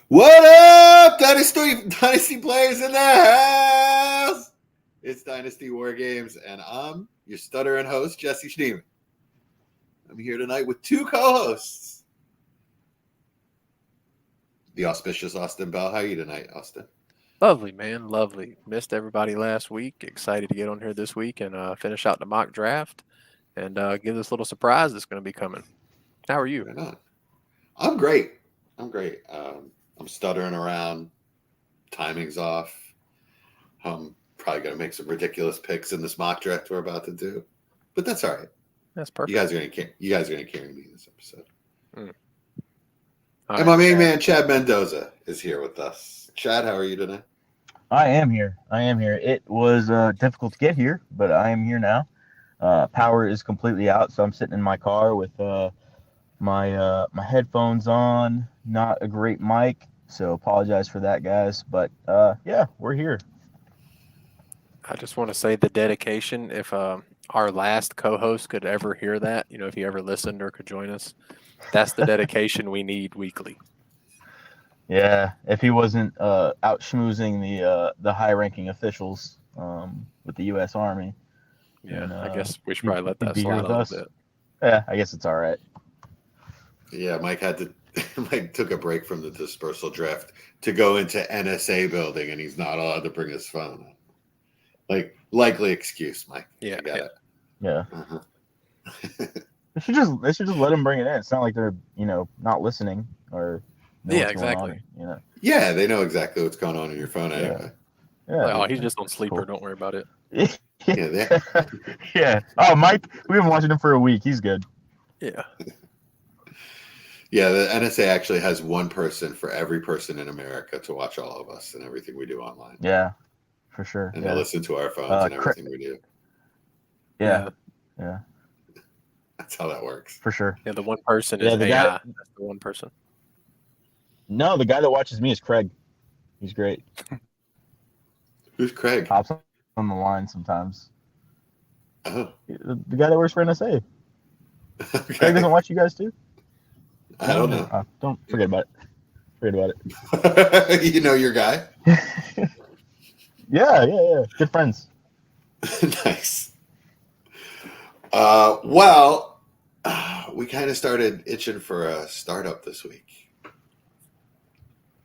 What up, Dynasty players in the house? It's Dynasty War Games, and I'm your stuttering host, Jesse Schneeman. I'm here tonight with two co-hosts. The auspicious Austin Bell. How are you tonight, Austin? Lovely, man. Lovely. Missed everybody last week. Excited to get on here this week and finish out the mock draft and give this little surprise that's going to be coming. How are you? Right on. I'm great. I'm stuttering around. Timing's off. I'm probably going to make some ridiculous picks in this mock draft we're about to do. But that's all right. That's perfect. You guys are going to carry me this episode. Mm. And my main man, Chad Mendoza, is here with us. Chad, how are you today? I am here. It was difficult to get here, but I am here now. Power is completely out, so I'm sitting in my car with my headphones on. Not a great mic, so apologize for that, guys. But yeah, we're here. I just want to say the dedication. If our last co-host could ever hear that, if he ever listened or could join us, that's the dedication we need weekly. Yeah, if he wasn't out schmoozing the high-ranking officials with the U.S. Army. Yeah, and, I guess we should probably let that be here slide a with little us. bit. Yeah, I guess it's all right. Yeah, Mike took a break from the dispersal draft to go into NSA building, and he's not allowed to bring his phone. Likely excuse, Mike. Yeah, I got it. Yeah. Uh-huh. They should just let them bring it in. It's not like they're not listening or know what's going exactly. on, Yeah, they know exactly what's going on in your phone anyway. Yeah. He's just on sleeper. Cool. Don't worry about it. Yeah. Yeah. Oh, Mike, we've been watching him for a week. He's good. Yeah. Yeah, the NSA actually has one person for every person in America to watch all of us and everything we do online. Yeah, for sure. And they listen to our phones and everything we do. Yeah. That's how that works. For sure. Yeah, the one person is AI. That's the one person. No, the guy that watches me is Craig. He's great. Who's Craig? Hops on the line sometimes. Oh. The guy that works for NSA. Okay. Craig doesn't watch you guys too? I don't know. Don't forget about it. You know your guy? Yeah. Good friends. Nice. Well, we kind of started itching for a startup this week.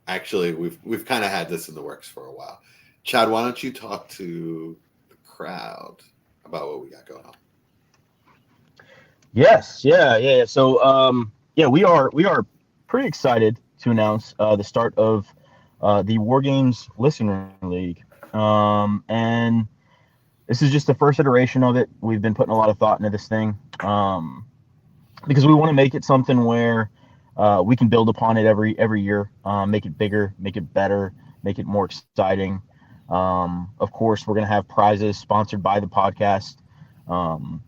Actually, we've kind of had this in the works for a while. Chad, why don't you talk to the crowd about what we got going on? Yes, yeah. So, we are pretty excited to announce the start of the War Games Listener League, and this is just the first iteration of it. We've been putting a lot of thought into this thing because we want to make it something where we can build upon it every year, make it bigger, make it better, make it more exciting. Of course, we're going to have prizes sponsored by the podcast,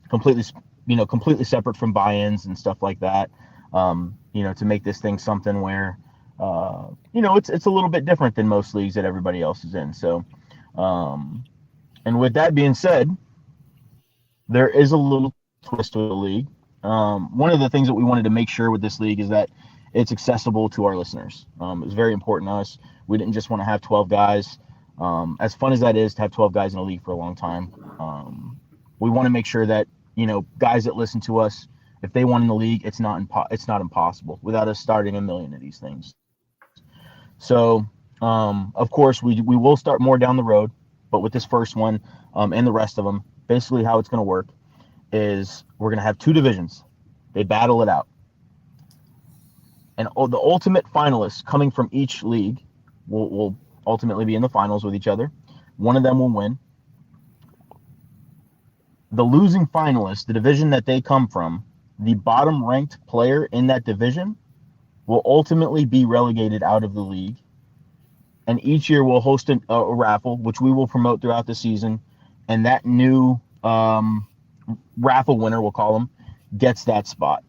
completely separate from buy-ins and stuff like that. To make this thing something where, it's a little bit different than most leagues that everybody else is in. So, and with that being said, there is a little twist to the league. One of the things that we wanted to make sure with this league is that it's accessible to our listeners. It's very important to us. We didn't just want to have 12 guys. As fun as that is to have 12 guys in a league for a long time, we want to make sure that, guys that listen to us, if they want in the league, it's not impossible without us starting a million of these things. So, of course, we will start more down the road, but with this first one and the rest of them, basically how it's going to work is we're going to have two divisions. They battle it out. And the ultimate finalists coming from each league will ultimately be in the finals with each other. One of them will win. The losing finalist, the division that they come from, the bottom ranked player in that division will ultimately be relegated out of the league. And each year we'll host a raffle, which we will promote throughout the season. And that new raffle winner, we'll call them, gets that spot.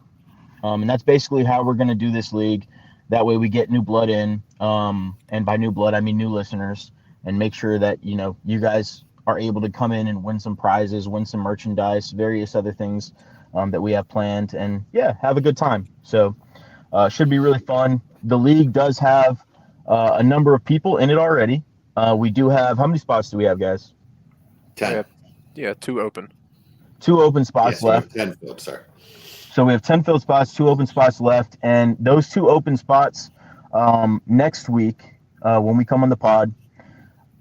And that's basically how we're going to do this league. That way we get new blood in. And by new blood, I mean new listeners, and make sure that, you guys are able to come in and win some prizes, win some merchandise, various other things that we have planned, and have a good time. So Should be really fun. The league does have a number of people in it already. We do have, how many spots do we have, guys? 10. Yeah, 2 open. 2 open spots Yes, we have left. 10 filled, sorry. So we have 10 filled spots, 2 open spots left, and those 2 open spots next week when we come on the pod,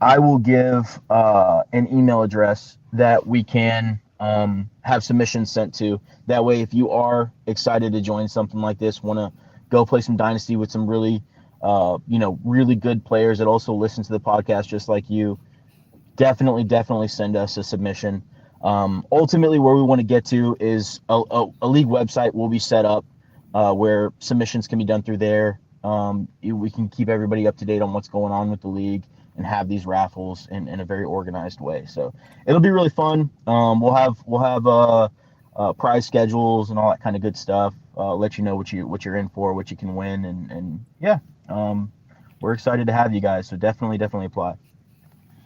I will give an email address that we can have submissions sent to. That way, if you are excited to join something like this, want to go play some Dynasty with some really, really good players that also listen to the podcast just like you, definitely send us a submission. Ultimately, where we want to get to is a league website will be set up where submissions can be done through there. We can keep everybody up to date on what's going on with the league and have these raffles in a very organized way. So it'll be really fun. We'll have prize schedules and all that kind of good stuff. Let you know what you're in for, what you can win, and yeah, we're excited to have you guys. So definitely apply.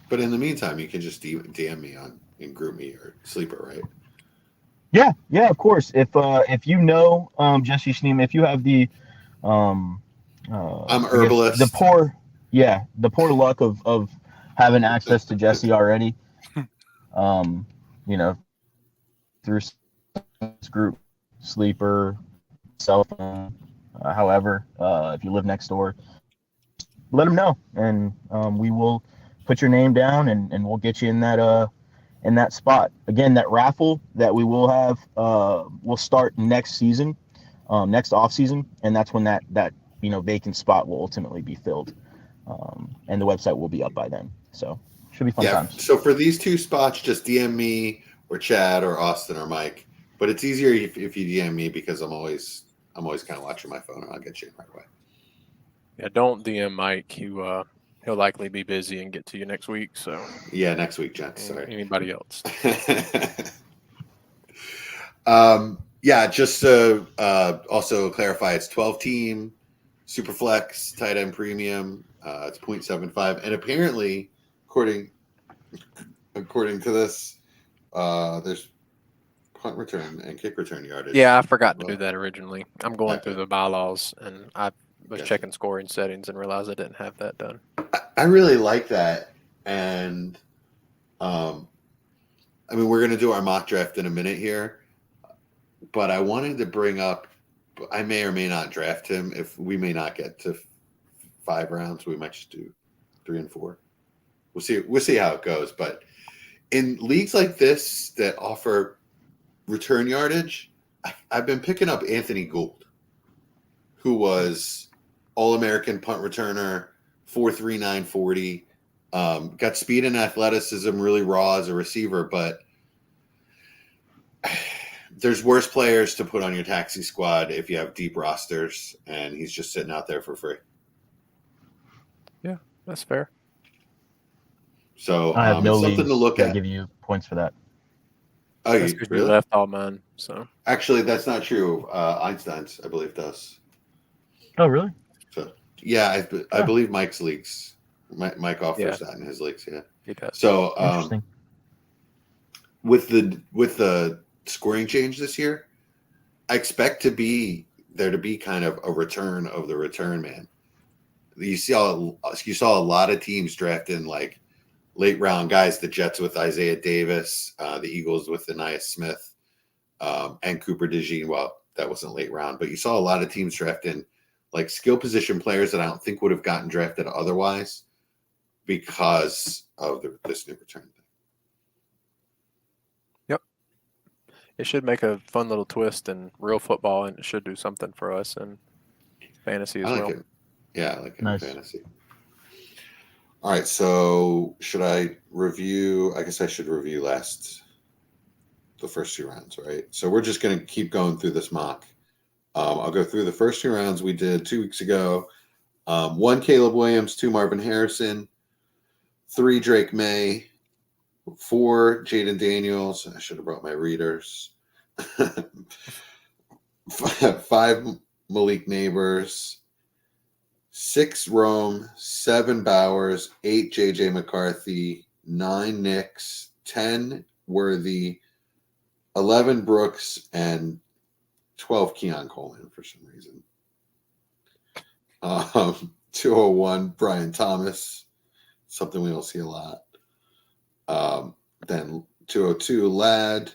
But in the meantime, you can just DM me and group me or Sleeper, right? Yeah, of course. If you know Jesse Schneeman, if you have the I'm herbalist. the poor luck of having access to Jesse already, through this group, Sleeper, cell phone, however, if you live next door, let him know, and we will put your name down and we'll get you in that spot. Again, that raffle that we will have will start next season, next off season, and that's when that vacant spot will ultimately be filled, and the website will be up by then. So should be fun times. So for these 2 spots, just DM me or Chad or Austin or Mike. But it's easier if you DM me because I'm always kind of watching my phone and I'll get you in right away. Yeah, don't DM Mike. He'll likely be busy and get to you next week. So yeah, next week, gents. Sorry. Anybody else? Just to also clarify, it's 12-team, Superflex, tight end premium. It's 0.75, and apparently, according to this, there's punt return and kick return yardage. Yeah, I forgot to do that originally. I'm going through the bylaws, and I was checking scoring settings and realized I didn't have that done. I really like that, and we're going to do our mock draft in a minute here, but I wanted to bring up, I may or may not draft him. If we may not get to 5 rounds, we might just do 3 and 4. We'll see how it goes. But in leagues like this that offer return yardage, I've been picking up Anthony Gould, who was All-American punt returner, 4.39 40. Got speed and athleticism, really raw as a receiver, but there's worse players to put on your taxi squad if you have deep rosters, and he's just sitting out there for free. Yeah, that's fair. So I have no something leagues to look that at. give you points for that. Oh, that's because you left all mine. So actually, that's not true. Einstein's, I believe, does. Oh, really? So yeah, I believe Mike's leagues. Mike offers that in his leagues. Yeah, he does. So interesting. With the scoring change this year, I expect there to be kind of a return of the return man. You saw a lot of teams drafting like late round guys. The Jets with Isaiah Davis, the Eagles with Anais Smith, and Cooper DeJean. Well, that wasn't late round, but you saw a lot of teams drafting like skill position players that I don't think would have gotten drafted otherwise because of this new return thing. Yep. It should make a fun little twist in real football, and it should do something for us in fantasy as well. It. Yeah, I like it Nice. in fantasy. All right, so should I review? I guess I should review the first 2 rounds, right? So we're just going to keep going through this mock. I'll go through the first 2 rounds we did 2 weeks ago. 1 Caleb Williams, 2 Marvin Harrison, 3 Drake May, 4 Jaden Daniels. I should have brought my readers. 5 Malik Neighbors, 6 Rome, 7 Bowers, 8 JJ McCarthy, 9 Nix, 10 Worthy, 11 Brooks, and 12 Keon Coleman for some reason. 201, Brian Thomas, something we don't see a lot. Then 202, Ladd,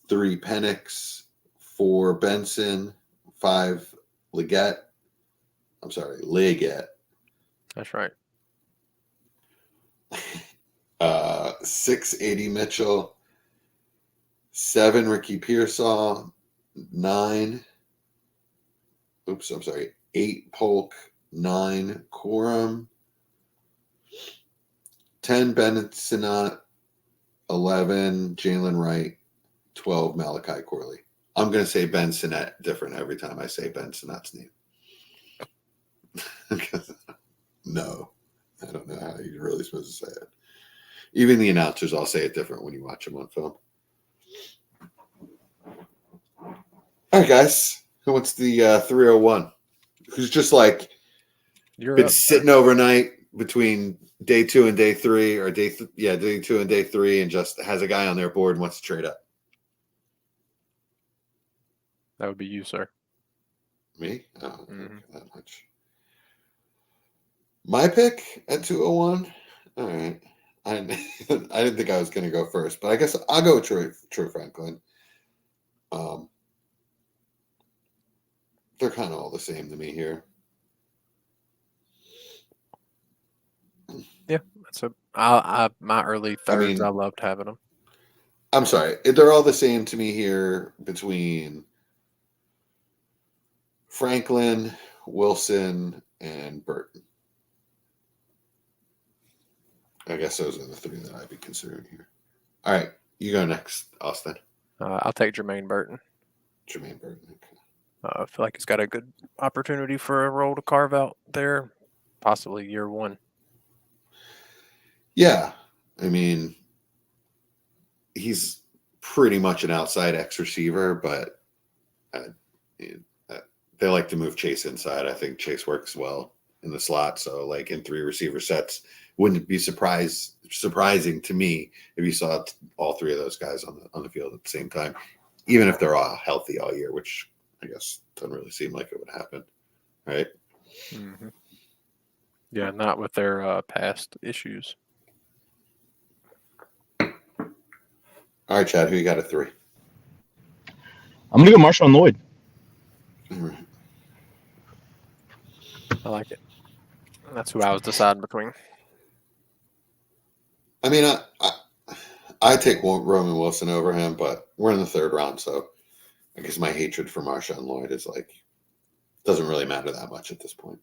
3, Penix, 4, Benson, 5, Liggett. That's right. 6, 80, Mitchell, 7, Ricky Pearsall, 8, Polk, 9, Corum, 10, Bennett Sinat, 11, Jalen Wright, 12, Malachi Corley. I'm going to say Ben Sinnett different every time I say Ben Sinnett's name. No, I don't know how you're really supposed to say it. Even the announcers all say it different when you watch them on film. All right, guys. Who wants the 301? Who's just like You're been up, sitting overnight between day 2 and day 3, or day 2 and day 3, and just has a guy on their board and wants to trade up? That would be you, sir. Me? Oh, okay, that much. My pick at 201? All right. I didn't think I was going to go first, but I guess I'll go with Troy Franklin. They're kind of all the same to me here. Yeah, my early thirds. I loved having them. I'm sorry, they're all the same to me here between Franklin, Wilson, and Burton. I guess those are the 3 that I'd be considering here. All right, you go next, Austin. I'll take Jermaine Burton. Jermaine Burton. Okay. I feel like he's got a good opportunity for a role to carve out there, possibly year 1. Yeah, I mean, he's pretty much an outside X receiver, but they like to move Chase inside. I think Chase works well in the slot, so like in 3 receiver sets, wouldn't be surprising to me if you saw all 3 of those guys on the field at the same time, even if they're all healthy all year, which I guess doesn't really seem like it would happen, right? Mm-hmm. Yeah, not with their past issues. All right, Chad, who you got at 3? I'm going to go Marshawn Lloyd. All right. I like it. That's who I was deciding between. I mean, I take Roman Wilson over him, but we're in the 3rd round, so I guess my hatred for Marshawn Lloyd is like, doesn't really matter that much at this point.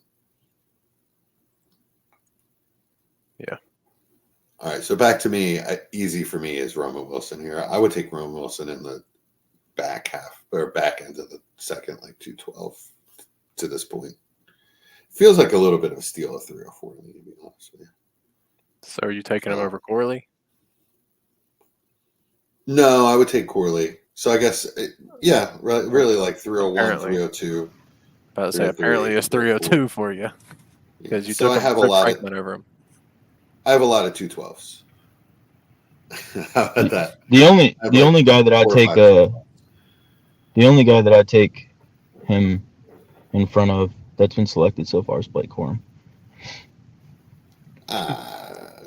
Yeah. All right, so back to me. Easy for me is Roman Wilson here. I would take Roman Wilson in the back end of the second, like 212 to this point. Feels like a little bit of a steal of 304 to me, to be honest with you. So are you taking him over Corley? No, I would take Corley. So I guess, really like 301, Apparently. 302. About to say, apparently it's 302 for you. Because you took Franklin over him. I have a lot of 212s. How about that? The only guy that I take him in front of that's been selected so far is Blake Corum.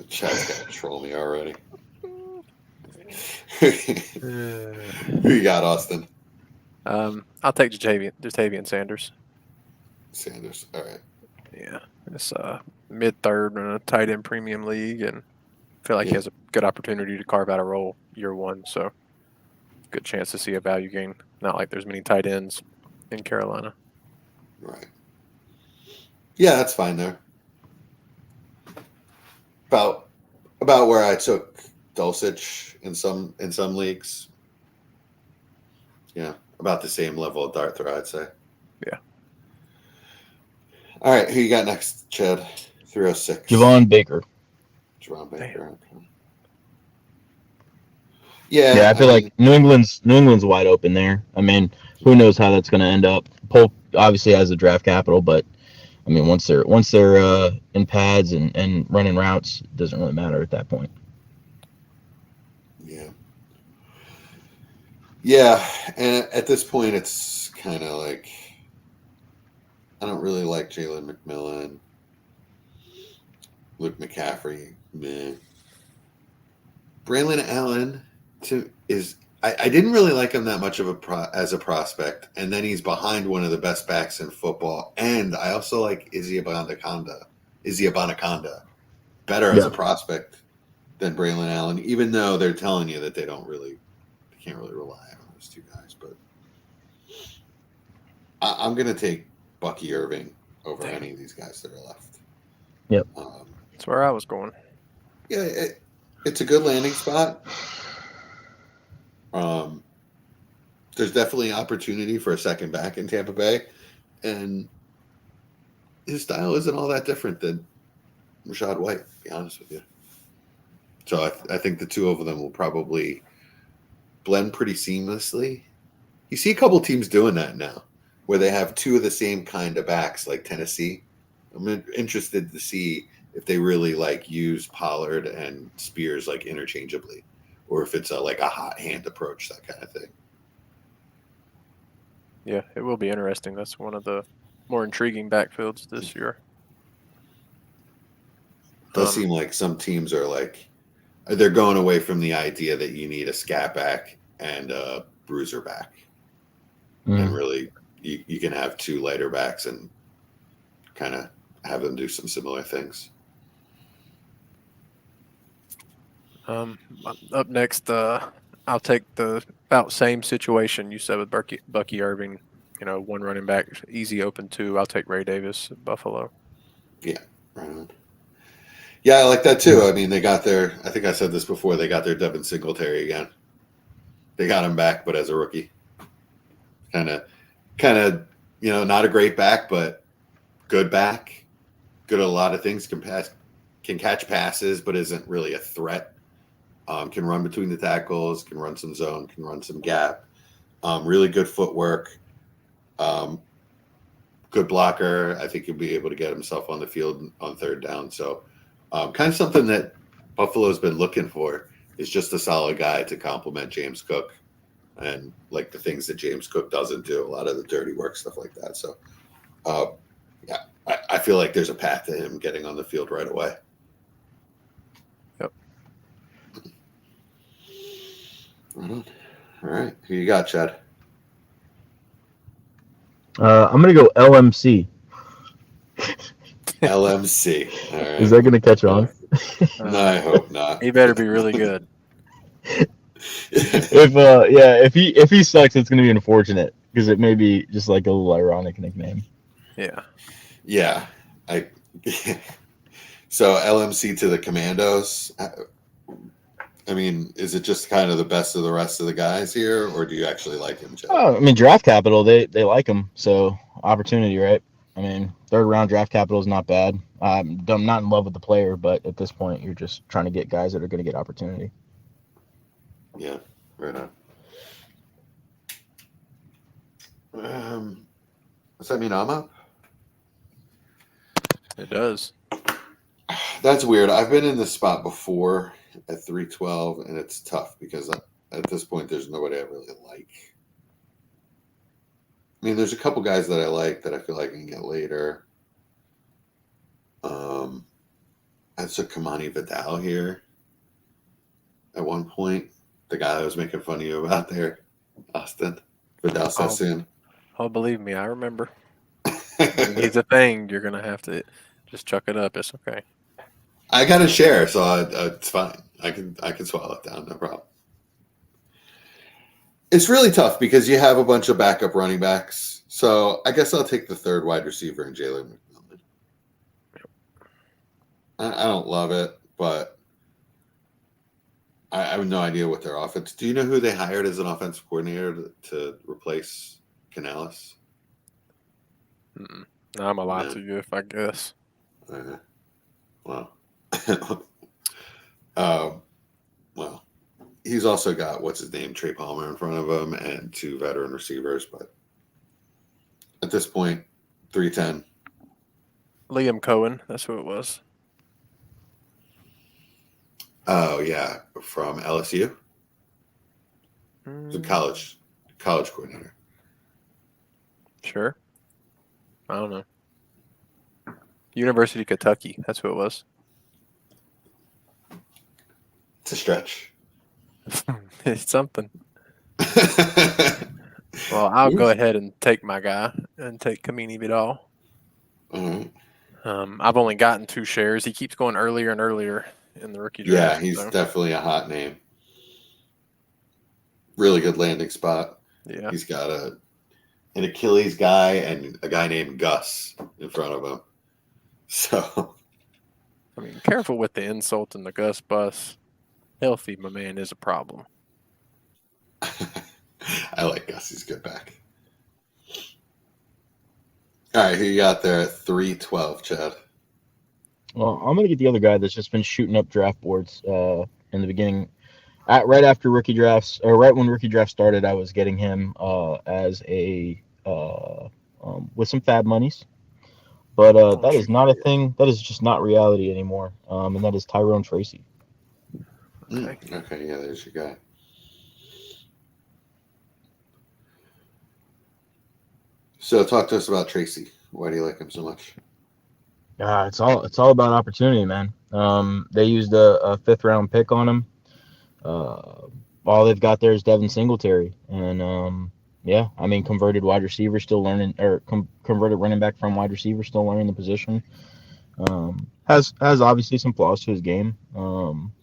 Chad's got to troll me already. Who you got, Austin? I'll take Jatavian Sanders. Sanders, all right. Yeah, it's mid-3rd in a tight end premium league, and I feel like he has a good opportunity to carve out a role year 1, so good chance to see a value gain. Not like there's many tight ends in Carolina. Right. Yeah, that's fine there. About where I took Dulcich in some leagues. Yeah, about the same level of dart throw, I'd say. Yeah. All right, who you got next, Chad? 306. Javon Baker. Okay. Yeah, I feel like New England's wide open there. I mean, who knows how that's going to end up? Polk obviously has the draft capital, but I mean, once they're in pads and running routes, it doesn't really matter at that point. Yeah, and at this point, it's kind of like I don't really like Jalen McMillan. Luke McCaffrey, meh. Braylon Allen I didn't really like him that much as a prospect, and then he's behind one of the best backs in football. And I also like Izzy Abanikanda better as a prospect than Braylon Allen, even though they're telling you that they can't really rely on those two guys. But I'm going to take Bucky Irving over any of these guys that are left. Yep. That's where I was going. Yeah, it's a good landing spot. There's definitely opportunity for a second back in Tampa Bay, and his style isn't all that different than Rashad White, to be honest with you. So I think the two of them will probably blend pretty seamlessly. You see a couple teams doing that now, where they have two of the same kind of backs, like Tennessee. I'm interested to see if they really like use Pollard and Spears like interchangeably, or if it's like a hot hand approach, that kind of thing. Yeah, it will be interesting. That's one of the more intriguing backfields this year. It does seem like some teams are like, they're going away from the idea that you need a scat back and a bruiser back. And really, you can have two lighter backs and kind of have them do some similar things. Up next, I'll take the about same situation you said with Bucky Irving. One running back, easy open two. I'll take Ray Davis at Buffalo. Yeah, right on. Yeah, I like that too. I mean, they got I think I said this before, they got their Devin Singletary again. They got him back, but as a rookie. Kind of, not a great back, but good back. Good at a lot of things. Can catch passes, but isn't really a threat. Can run between the tackles, can run some zone, can run some gap. Really good footwork. Good blocker. I think he'll be able to get himself on the field on third down. So kind of something that Buffalo's been looking for is just a solid guy to complement James Cook and like the things that James Cook doesn't do, a lot of the dirty work, stuff like that. So I feel like there's a path to him getting on the field right away. All right. Who you got, Chad? I'm going to go LMC. LMC. All right. Is that going to catch on? No, I hope not. He better be really good. If he sucks, it's going to be unfortunate because it may be just like a little ironic nickname. Yeah. So LMC to the Commandos. I mean, is it just kind of the best of the rest of the guys here, or do you actually like him, Chad? Oh, I mean, draft capital, they like him, so opportunity, right? I mean, third round draft capital is not bad. I'm not in love with the player, but at this point, you're just trying to get guys that are going to get opportunity. Yeah, right on. Does that mean I'm up? It does. That's weird. I've been in this spot before at 312, and it's tough because at this point, there's nobody I really like. I mean, there's a couple guys that I like that I feel like I can get later. I took Kamani Vidal here at one point. The guy I was making fun of you about there, Austin. Vidal Sassoon. Oh, believe me, I remember. He's a thing. You're going to have to just chuck it up. It's okay. I got to share, so it's fine. I can swallow it down, no problem. It's really tough because you have a bunch of backup running backs. So I guess I'll take the third wide receiver in Jalen McMillan. I don't love it, but I have no idea what their offense. Do you know who they hired as an offensive coordinator to replace Canales? No, I'm a lie to you if I guess. Well, well, he's also got what's his name, Trey Palmer in front of him, and two veteran receivers. But at this point, 310. Liam Cohen, that's who it was. Oh yeah, from LSU. The college coordinator. Sure. I don't know. University of Kentucky. That's who it was. It's a stretch. It's something. Well, I'll go ahead and take my guy and take Kamini Vidal. All right. I've only gotten 2 shares. He keeps going earlier and earlier in the rookie draft. Yeah, he's definitely a hot name. Really good landing spot. Yeah. He's got an Achilles guy and a guy named Gus in front of him. So, I mean, careful with the insult and the Gus bus. Healthy, my man, is a problem. I like Gus. He's good back. All right, who you got there at 312, Chad? Well, I'm gonna get the other guy that's just been shooting up draft boards in the beginning, right after rookie drafts, or right when rookie draft started. I was getting him as a with some fab monies, but that is not a thing. That is just not reality anymore. And that is Tyrone Tracy. Okay, yeah, there's your guy. So talk to us about Tracy. Why do you like him so much? It's all about opportunity, man. They used a 5th round pick on him. All they've got there is Devin Singletary, and yeah, I mean, converted wide receiver, still learning, or converted running back from wide receiver, still learning the position. Has obviously some flaws to his game,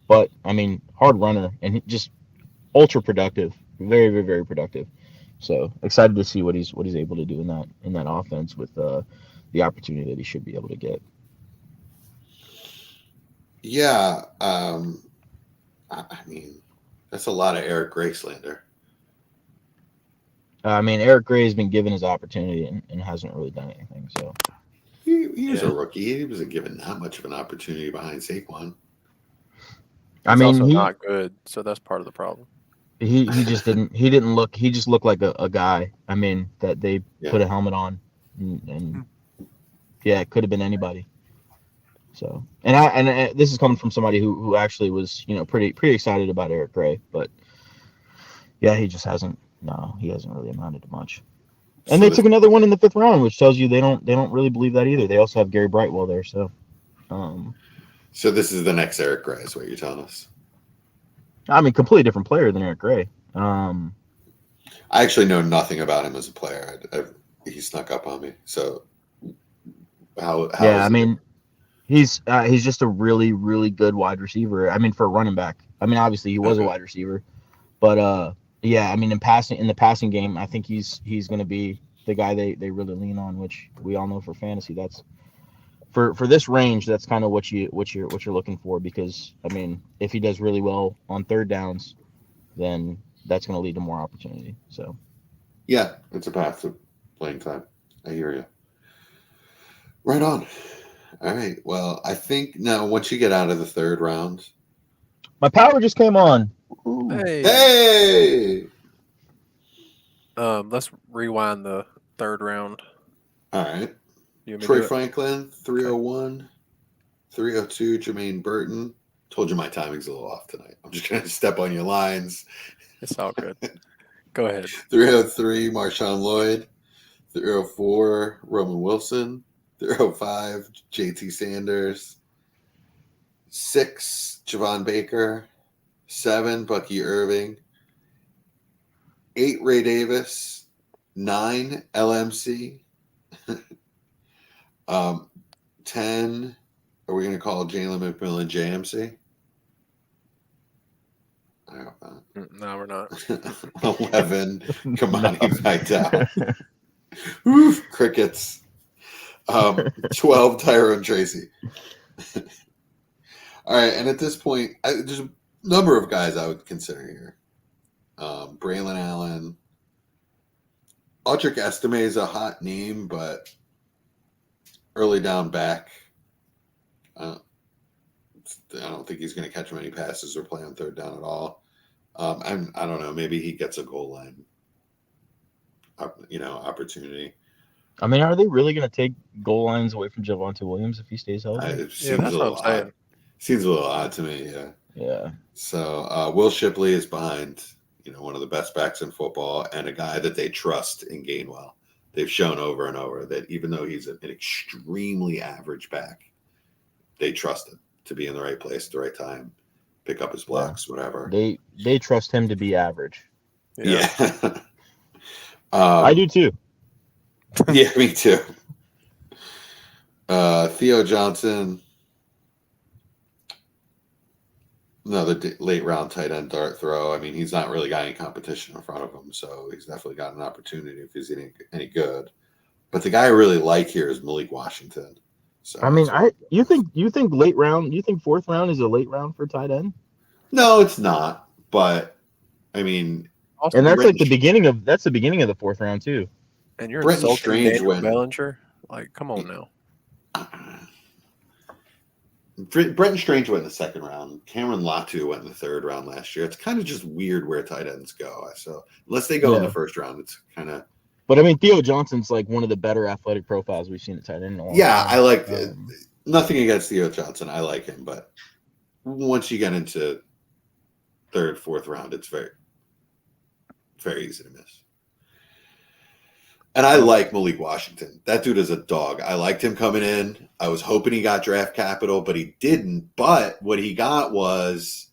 but I mean, hard runner and just ultra productive, very, very, very productive. So excited to see what he's able to do in that offense with the opportunity that he should be able to get. Yeah, I mean, that's a lot of Eric Gray slander. I mean, Eric Gray has been given his opportunity and hasn't really done anything. So he was a rookie. He wasn't given that much of an opportunity behind Saquon. I mean, also not good, so that's part of the problem. He just didn't. He didn't look. He just looked like a guy. I mean, that they put a helmet on, and yeah, it could have been anybody. So, and this is coming from somebody who actually was, pretty excited about Eric Gray, but yeah, he just hasn't. No, he hasn't really amounted to much. And they took another one in the 5th round, which tells you they don't really believe that either. They also have Gary Brightwell there, so. So this is the next Eric Gray, is what you're telling us. I mean, completely different player than Eric Gray. I actually know nothing about him as a player. He snuck up on me. So how yeah, I mean, he's just a really, really good wide receiver. I mean, for a running back. I mean, obviously he was a wide receiver, but yeah, I mean, in the passing game, I think he's going to be the guy they really lean on, which we all know for fantasy. That's for this range. That's kind of what you're looking for, because I mean, if he does really well on 3rd downs, then that's going to lead to more opportunity. So yeah, it's a path to playing time. I hear you. Right on. All right. Well, I think now once you get out of the 3rd round, my power just came on. Hey! Let's rewind the 3rd round. All right. Troy Franklin, 301, 302, Jermaine Burton. Told you my timing's a little off tonight. I'm just going to step on your lines. It's all good. Go ahead. 303, Marshawn Lloyd. 304, Roman Wilson. 305, JT Sanders. 6, Javon Baker. 7, Bucky Irving. 8, Ray Davis. 9, LMC. 10, are we going to call Jalen McMillan JMC? I hope not. No, we're not. 11, Kamani Vidal. Oof, crickets. 12, Tyrone Tracy. All right, and at this point, there's a number of guys I would consider here. Braylon Allen. Audric Estime is a hot name, but early down back, I don't think he's going to catch many passes or play on 3rd down at all. I don't know. Maybe he gets a goal line, opportunity. I mean, are they really going to take goal lines away from Javonte Williams if he stays healthy? It seems a little odd. Seems a little odd to me. Yeah. Yeah. So Will Shipley is behind, one of the best backs in football and a guy that they trust in Gainwell. they've shown over and over that even though he's an extremely average back, they trust him to be in the right place at the right time, pick up his blocks, whatever. They trust him to be average. Yeah. I do too. Yeah, me too. Theo Johnson, another late round tight end dart throw. I mean, he's not really got any competition in front of him, so he's definitely got an opportunity if he's any good. But the guy I really like here is Malik Washington. So I mean, you think late round? You think fourth round is a late round for tight end? No, it's not. But I mean, and that's like the beginning of the fourth round too. And you're insulting Daniel Bellinger? Like, come on now. Brenton Strange went in the second round. Cameron Latu went in the third round last year. It's kind of just weird where tight ends go. So unless they go in the first round, it's kind of. But I mean, Theo Johnson's like one of the better athletic profiles we've seen at tight end. Yeah, I like nothing against Theo Johnson. I like him, but once you get into third, fourth round, it's very, very easy to miss. And I like Malik Washington. That dude is a dog. I liked him coming in. I was hoping he got draft capital, but he didn't. But what he got was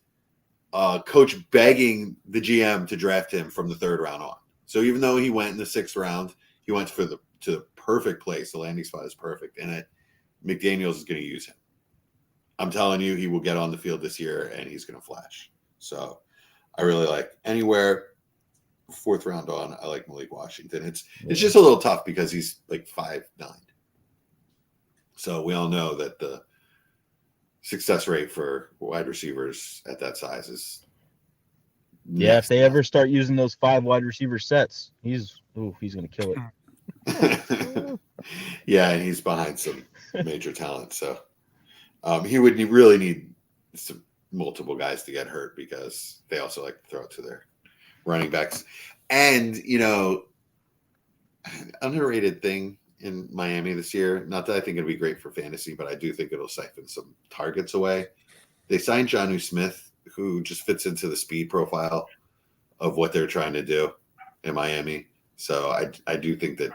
coach begging the GM to draft him from the third round on. So even though he went in the sixth round, he went to the perfect place. The landing spot is perfect. And McDaniels is going to use him. I'm telling you, he will get on the field this year, and he's going to flash. So I really like anywhere fourth round on. I like Malik Washington. It's just a little tough because he's like 5'9". So we all know that the success rate for wide receivers at that size is. Yeah, if they ever start using those 5 wide receiver sets, he's going to kill it. Yeah, and he's behind some major talent. So he would really need some multiple guys to get hurt because they also like to throw it to their running backs. And, underrated thing in Miami this year, not that I think it'll be great for fantasy, but I do think it'll siphon some targets away. They signed Jonnu Smith, who just fits into the speed profile of what they're trying to do in Miami. So I do think that,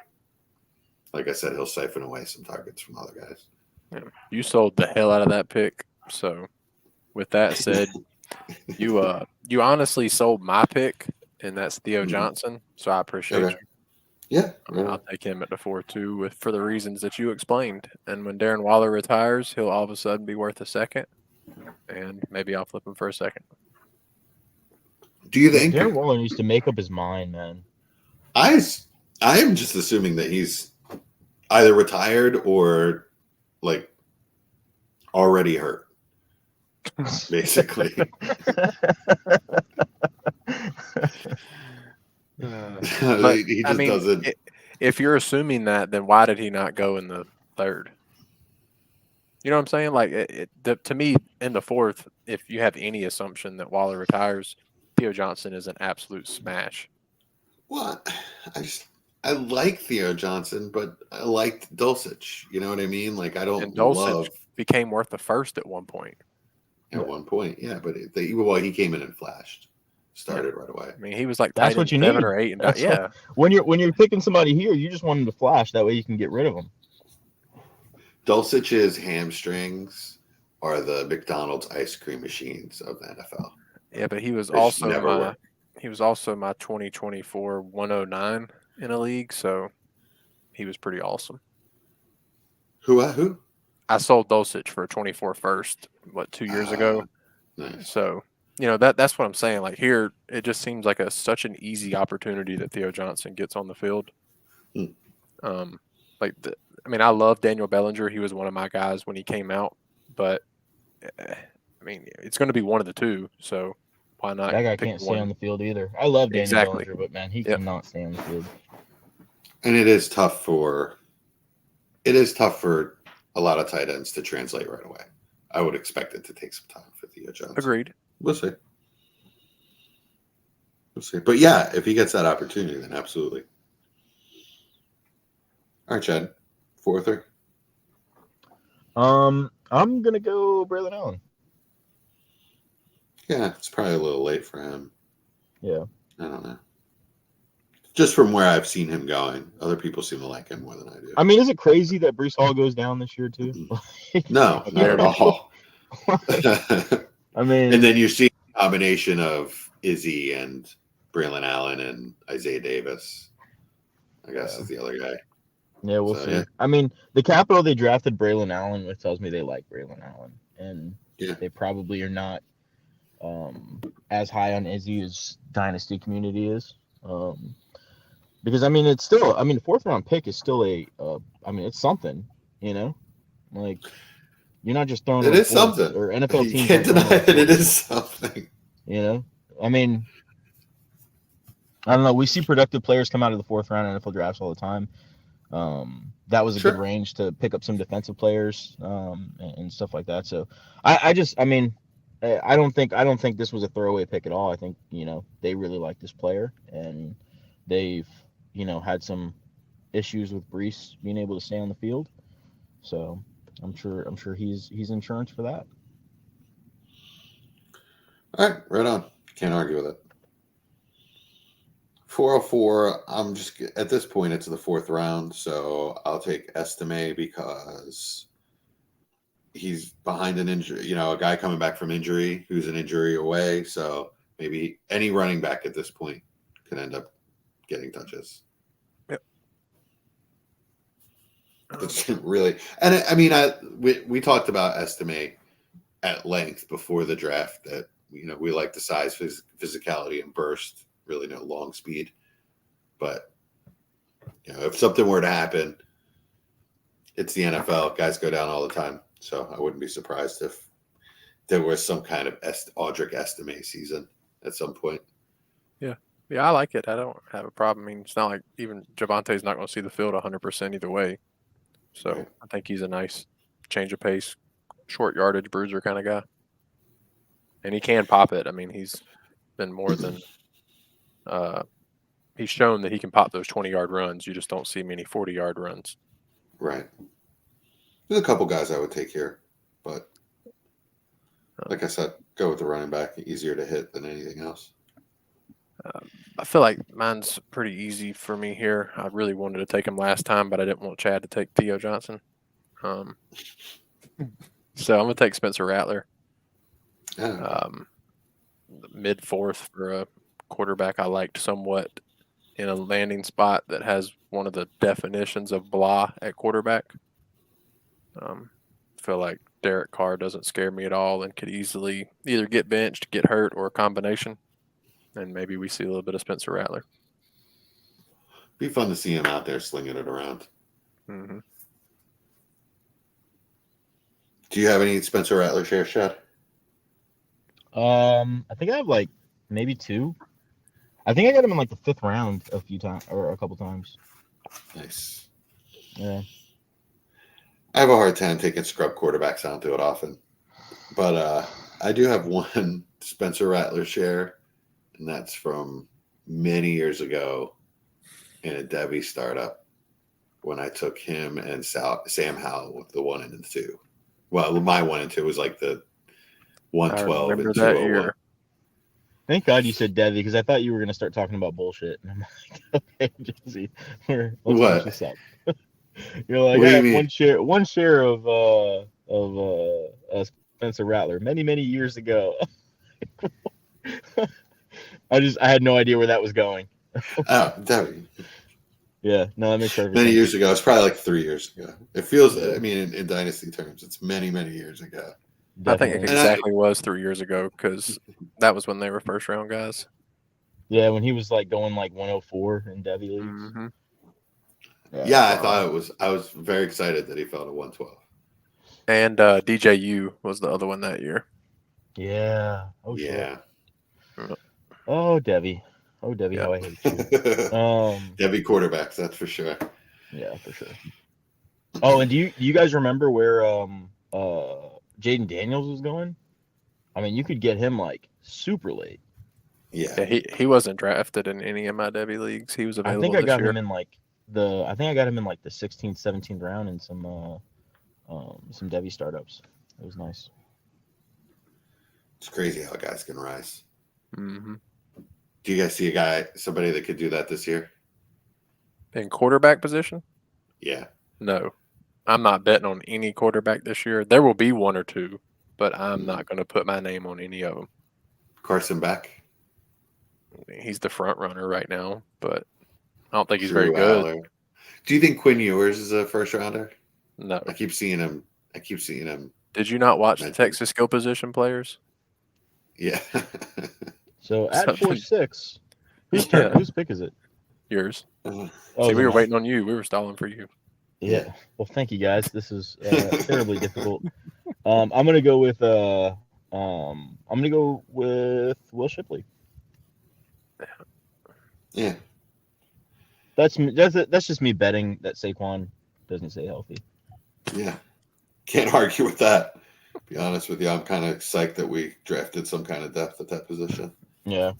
like I said, he'll siphon away some targets from other guys. Yeah, you sold the hell out of that pick. So with that said, you honestly sold my pick, and that's Theo Johnson. So I appreciate you. Yeah. I'll take him at the 4-2 for the reasons that you explained. And when Darren Waller retires, he'll all of a sudden be worth a second. And maybe I'll flip him for a second. Do you think Darren Waller needs to make up his mind, man? I am just assuming that he's either retired or like already hurt. Basically. He just doesn't. If you're assuming that, then why did he not go in the third? You know what I'm saying? Like, to me, in the fourth, if you have any assumption that Waller retires, Theo Johnson is an absolute smash. Well, I like Theo Johnson, but I liked Dulcich. You know what I mean? Like, I don't. And Dulcich became worth the first at one point. At one point, yeah, but he came in and flashed. Started right away. I mean, he was like that's what you need. 7 or 8, and yeah. When you're picking somebody here, you just want him to flash. That way you can get rid of him. Dulcich's hamstrings are the McDonald's ice cream machines of the NFL. Yeah, but he was also my 2024 109 in a league, so he was pretty awesome. Who? I sold Dulcich for a 24 first, 2 years ago. Nice. So, that's what I'm saying. Like, here, it just seems like such an easy opportunity that Theo Johnson gets on the field. I love Daniel Bellinger. He was one of my guys when he came out, but it's going to be one of the two. So why not? That guy can't stay on the field either. I love Daniel Bellinger, but man, he cannot stay on the field. And it is tough for a lot of tight ends to translate right away. I would expect it to take some time for Theo Johnson. Agreed. We'll see. But yeah, if he gets that opportunity, then absolutely. All right, Chad. 4-3. I'm gonna go Braylon Allen. Yeah, it's probably a little late for him. Yeah. I don't know. Just from where I've seen him going. Other people seem to like him more than I do. I mean, is it crazy that Brees Hall goes down this year too? No, not at all. I mean, and then you see a combination of Izzy and Braylon Allen and Isaiah Davis, I guess is the other guy. Yeah, we'll see. Yeah. I mean, the capital they drafted Braylon Allen with tells me they like Braylon Allen, and they probably are not as high on Izzy as Dynasty community is. Because I mean, it's still, I mean, the 4th round pick is still I mean, it's something, you know, like you're not just throwing. It is something. Or NFL teams. You can't deny that it is something. You know, I mean, I don't know. We see productive players come out of the 4th round in NFL drafts all the time. That was a good range to pick up some defensive players and stuff like that. So I mean, I don't think this was a throwaway pick at all. I think, you know, they really like this player, and they've, you know, had some issues with Brees being able to stay on the field. So I'm sure he's insurance for that. All right, right on. Can't argue with it. 404, I'm just, at this point, it's the 4th round, so I'll take Estime because he's behind an injury, you know, a guy coming back from injury who's an injury away, so maybe any running back at this point could end up getting touches. Yep. It's really, and I mean, we talked about Estime at length before the draft that, you know, we like the size, physicality, and burst. Really no long speed, but you know, if something were to happen, it's the NFL. Guys go down all the time, so I wouldn't be surprised if there was some kind of Audric Estime season at some point. Yeah, I like it. I don't have a problem. I mean, it's not like even Javante's not going to see the field 100% either way. So right. I think he's a nice change of pace, short yardage bruiser kind of guy, and he can pop it. I mean, he's been more than. He's shown that he can pop those 20-yard runs. You just don't see many 40-yard runs. Right. There's a couple guys I would take here, but like I said, go with the running back. Easier to hit than anything else. I feel like mine's pretty easy for me here. I really wanted to take him last time, but I didn't want Chad to take Theo Johnson. So I'm going to take Spencer Rattler. Mid-4th for a quarterback I liked somewhat in a landing spot that has one of the definitions of blah at quarterback. Feel like Derek Carr doesn't scare me at all and could easily either get benched, get hurt, or a combination. And maybe we see a little bit of Spencer Rattler. Be fun to see him out there slinging it around. Mm-hmm. Do you have any Spencer Rattler shares, Chad? I think I have like maybe 2. I think I got him in like the 5th round a few times or a couple times. Nice. Yeah. I have a hard time taking scrub quarterbacks. I don't do it often. But I do have one Spencer Rattler share, and that's from many years ago in a Debbie startup when I took him and Sam Howell with the 1 and the 2. Well, my 1 and 2 was like the 112 and 201. Thank God you said Debbie, because I thought you were going to start talking about bullshit. And I'm like, okay, Jesse, let's finish this up. You're like, I have one share of Spencer Rattler many years ago. I had no idea where that was going. Oh, Debbie. Yeah, no, that makes perfect sense. Many years ago. It's probably like 3 years ago. It feels, I mean, in Dynasty terms, it's many years ago. Definitely. I think it exactly was 3 years ago because that was when they were first round guys. Yeah, when he was like going like 104 in Debbie leagues. Mm-hmm. Yeah, I was very excited that he fell to 112. And DJU was the other one that year. Yeah. Oh yeah. Shit. Oh Debbie. Oh Debbie, how I hate you. Debbie quarterbacks, that's for sure. Yeah, for sure. Oh, and do you guys remember where Jaden Daniels was going? I mean, you could get him like super late. Yeah. He wasn't drafted in any of my Debbie leagues. He was available. I think I got him in like the 16th, 17th round in some Debbie startups. It was nice. It's crazy how guys can rise. Mm-hmm. Do you guys see somebody that could do that this year? In quarterback position? Yeah. No. I'm not betting on any quarterback this year. There will be one or two, but I'm not going to put my name on any of them. Carson Beck. He's the front runner right now, but I don't think he's Drew very good. Aller. Do you think Quinn Ewers is a first rounder? No. I keep seeing him. Did you not watch the mentioned. Texas skill position players? Yeah. So at Something- 4-6, whose Yeah. turn? Whose pick is it? Yours. Oh, See, is we it were mine? waiting on you. We were stalling for you. Yeah. Well, thank you guys. This is terribly difficult. I'm gonna go with Will Shipley. Yeah. That's just me betting that Saquon doesn't stay healthy. Yeah. Can't argue with that. Be honest with you, I'm kind of psyched that we drafted some kind of depth at that position. Yeah.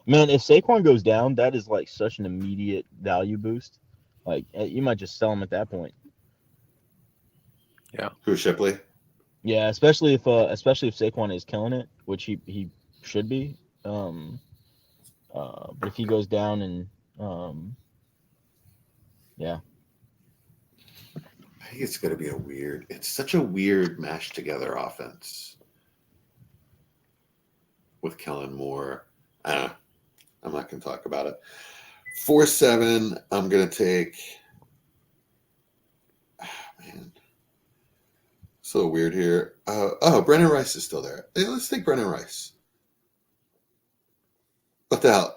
Man, if Saquon goes down, that is like such an immediate value boost. Like you might just sell him at that point. Who's Shipley? Yeah, especially if Saquon is killing it, which he should be. But if he goes down and yeah. I think it's going to be it's such a weird mashed together offense with Kellen Moore. I don't know. I'm not going to talk about it. 4-7, I'm going to take. Man. So weird here. Brennan Rice is still there. Hey, let's take Brennan Rice. What the hell?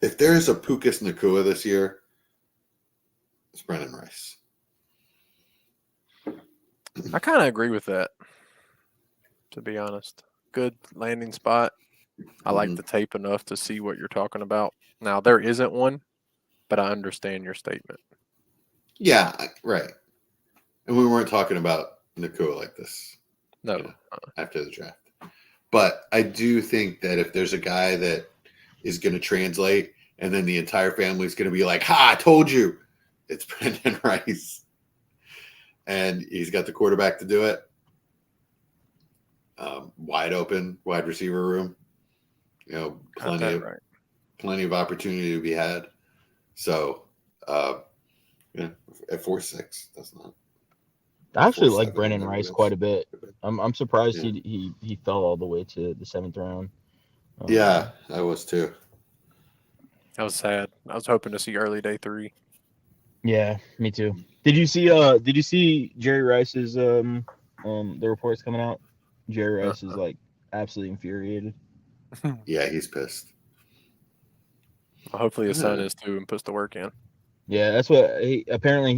If there is a Pukas Nakua this year, it's Brennan Rice. I kind of agree with that, to be honest. Good landing spot. I like the tape enough to see what you're talking about. Now, there isn't one, but I understand your statement. Yeah, right. And we weren't talking about Nakua like this. No. After the draft. But I do think that if there's a guy that is going to translate and then the entire family is going to be like, ha, I told you, it's Brendan Rice. And he's got the quarterback to do it. Wide open, wide receiver room. Plenty of opportunity to be had. So, at 4-6, that's not. I actually like 4-7, Brennan Rice quite a bit. I'm surprised he fell all the way to the 7th round. Yeah, I was too. That was sad. I was hoping to see early day 3. Yeah, me too. Did you see Jerry Rice's the reports coming out? Jerry Rice is like absolutely infuriated. Yeah, he's pissed. Well, hopefully his son is too and puts the work in. Yeah, that's what he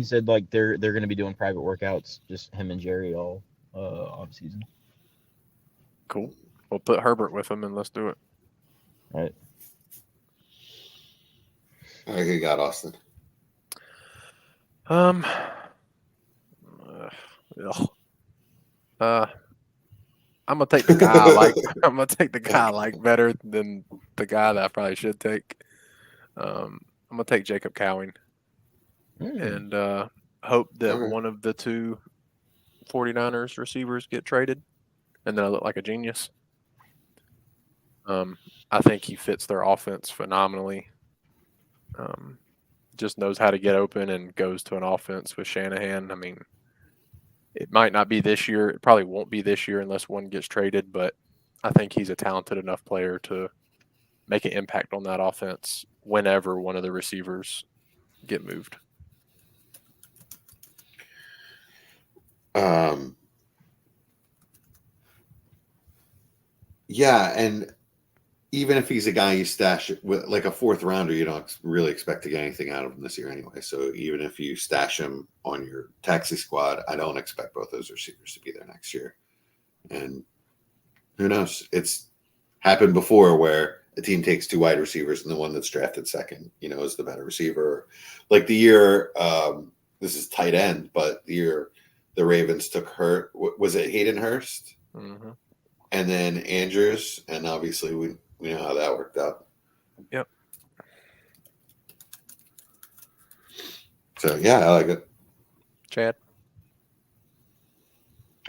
said. Like they're going to be doing private workouts, just him and Jerry all off season. Cool. We'll put Herbert with him and let's do it. All right. All right, who you got, Austin? I'm gonna take the guy I like. I'm gonna take the guy I like better than the guy that I probably should take. I'm gonna take Jacob Cowing and hope that one of the two 49ers receivers get traded, and then I look like a genius. I think he fits their offense phenomenally. Just knows how to get open and goes to an offense with Shanahan. I mean, it might not be this year. It probably won't be this year unless one gets traded, but I think he's a talented enough player to make an impact on that offense whenever one of the receivers get moved. Yeah, and even if he's a guy you stash with like a 4th rounder, you don't really expect to get anything out of him this year anyway. So even if you stash him on your taxi squad, I don't expect both those receivers to be there next year. And who knows? It's happened before where a team takes 2 wide receivers and the one that's drafted second, is the better receiver. Like the year, this is tight end, but the year the Ravens took was it Hayden Hurst? Mm-hmm. And then Andrews, and obviously we know how that worked out. Yep. So yeah, I like it. Chad?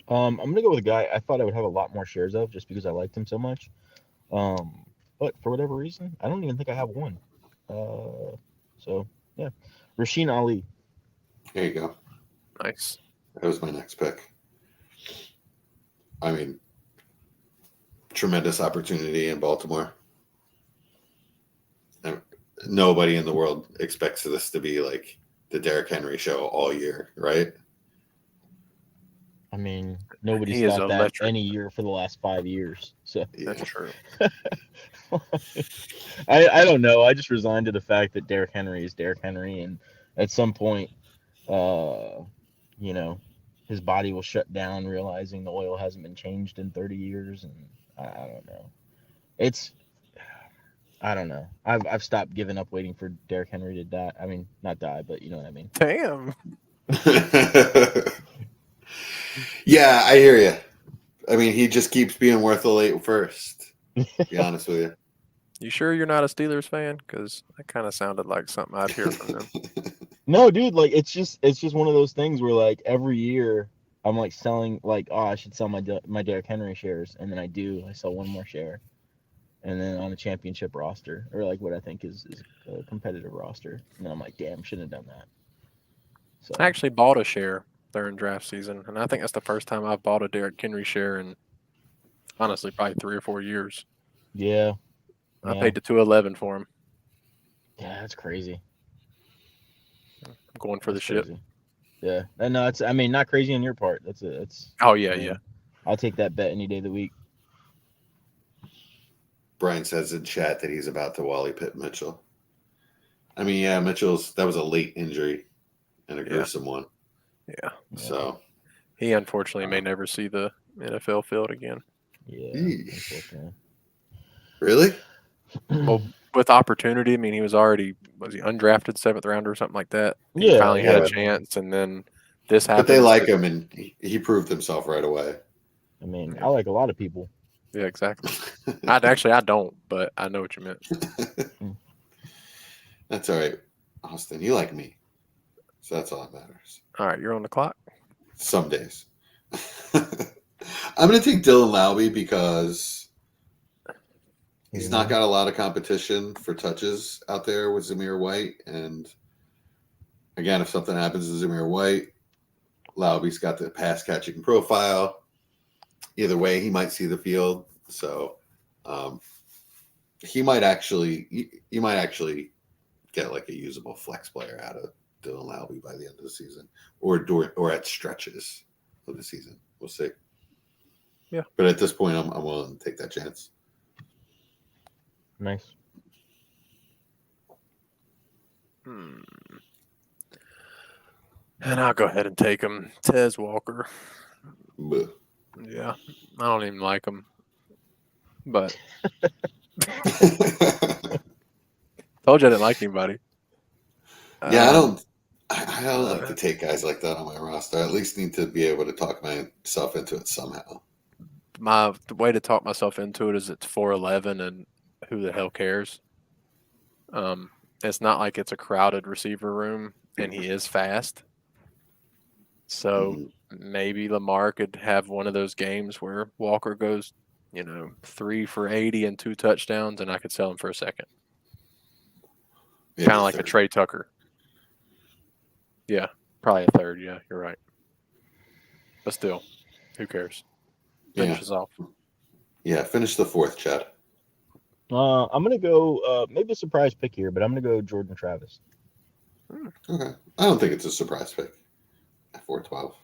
I'm gonna go with a guy I thought I would have a lot more shares of just because I liked him so much. But for whatever reason, I don't even think I have one. So yeah, Rasheen Ali. There you go. Nice. That was my next pick. I mean, tremendous opportunity in Baltimore. Nobody in the world expects this to be like the Derrick Henry show all year, right? I mean, nobody's He is thought that electric. any year for the last 5 years. So That's Yeah. true. I don't know. I just resigned to the fact that Derrick Henry is Derrick Henry, and at some point, you know, his body will shut down, realizing the oil hasn't been changed in 30 years, and I don't know. I don't know. I've stopped giving up waiting for Derrick Henry to die. I mean, not die, but you know what I mean. Damn. Yeah, I hear you. I mean, he just keeps being worth a late first. To be honest with you. You sure you're not a Steelers fan? Because that kind of sounded like something I'd hear from them. No, dude, like it's just one of those things where like every year I'm like selling like, oh, I should sell my Derrick Henry shares, and then I sell one more share, and then on a championship roster or like what I think is a competitive roster, and then I'm like, damn, shouldn't have done that. So I actually bought a share during draft season, and I think that's the first time I've bought a Derrick Henry share in honestly probably 3 or 4 years. yeah, I paid the $2.11 for him. yeah, that's crazy. I'm going for That's the ship. crazy. Yeah, and no, it's I mean not crazy on your part. Oh yeah, I mean, yeah. I'll take that bet any day of the week. Brian says in chat that he's about to Wally Pitt Mitchell. I mean, yeah, that was a late injury and a gruesome one. Yeah. So He unfortunately may never see the NFL field again. Yeah, Eesh. unfortunately. Really? Well, with opportunity, I mean, was he undrafted 7th rounder or something like that? He Yeah, finally had yeah. a chance, and then this But happened. they like him, and he proved himself right away. I mean, I like a lot of people. Yeah, exactly. I don't, but I know what you meant. That's all right, Austin. You like me, so that's all that matters. All right, you're on the clock. Some days. I'm going to take Dylan Lowby because he's not got a lot of competition for touches out there with Zamir White. And again, if something happens to Zamir White, Lowby's got the pass catching profile. Either way, he might see the field. So he might actually, you might actually get like a usable flex player out of Dylan Lowby by the end of the season, or at stretches of the season. We'll see. Yeah. But at this point, I'm willing to take that chance. Nice. And I'll go ahead and take him. Tez Walker. Bleh. Yeah, I don't even like him, but told you I didn't like anybody. Yeah, I don't like to take guys like that on my roster. I at least need to be able to talk myself into it somehow. The way to talk myself into it is it's 4'11", and who the hell cares? It's not like it's a crowded receiver room, and he is fast. So maybe Lamar could have one of those games where Walker goes, 3 for 80 and 2 touchdowns, and I could sell him for a second. Maybe Kind of like a Trey Tucker. Yeah, probably a third. Yeah, you're right. But still, who cares? Finishes off. Yeah, finish the fourth, Chad. I'm gonna go maybe a surprise pick here, but I'm gonna go Jordan Travis. Okay, I don't think it's a surprise pick at 412.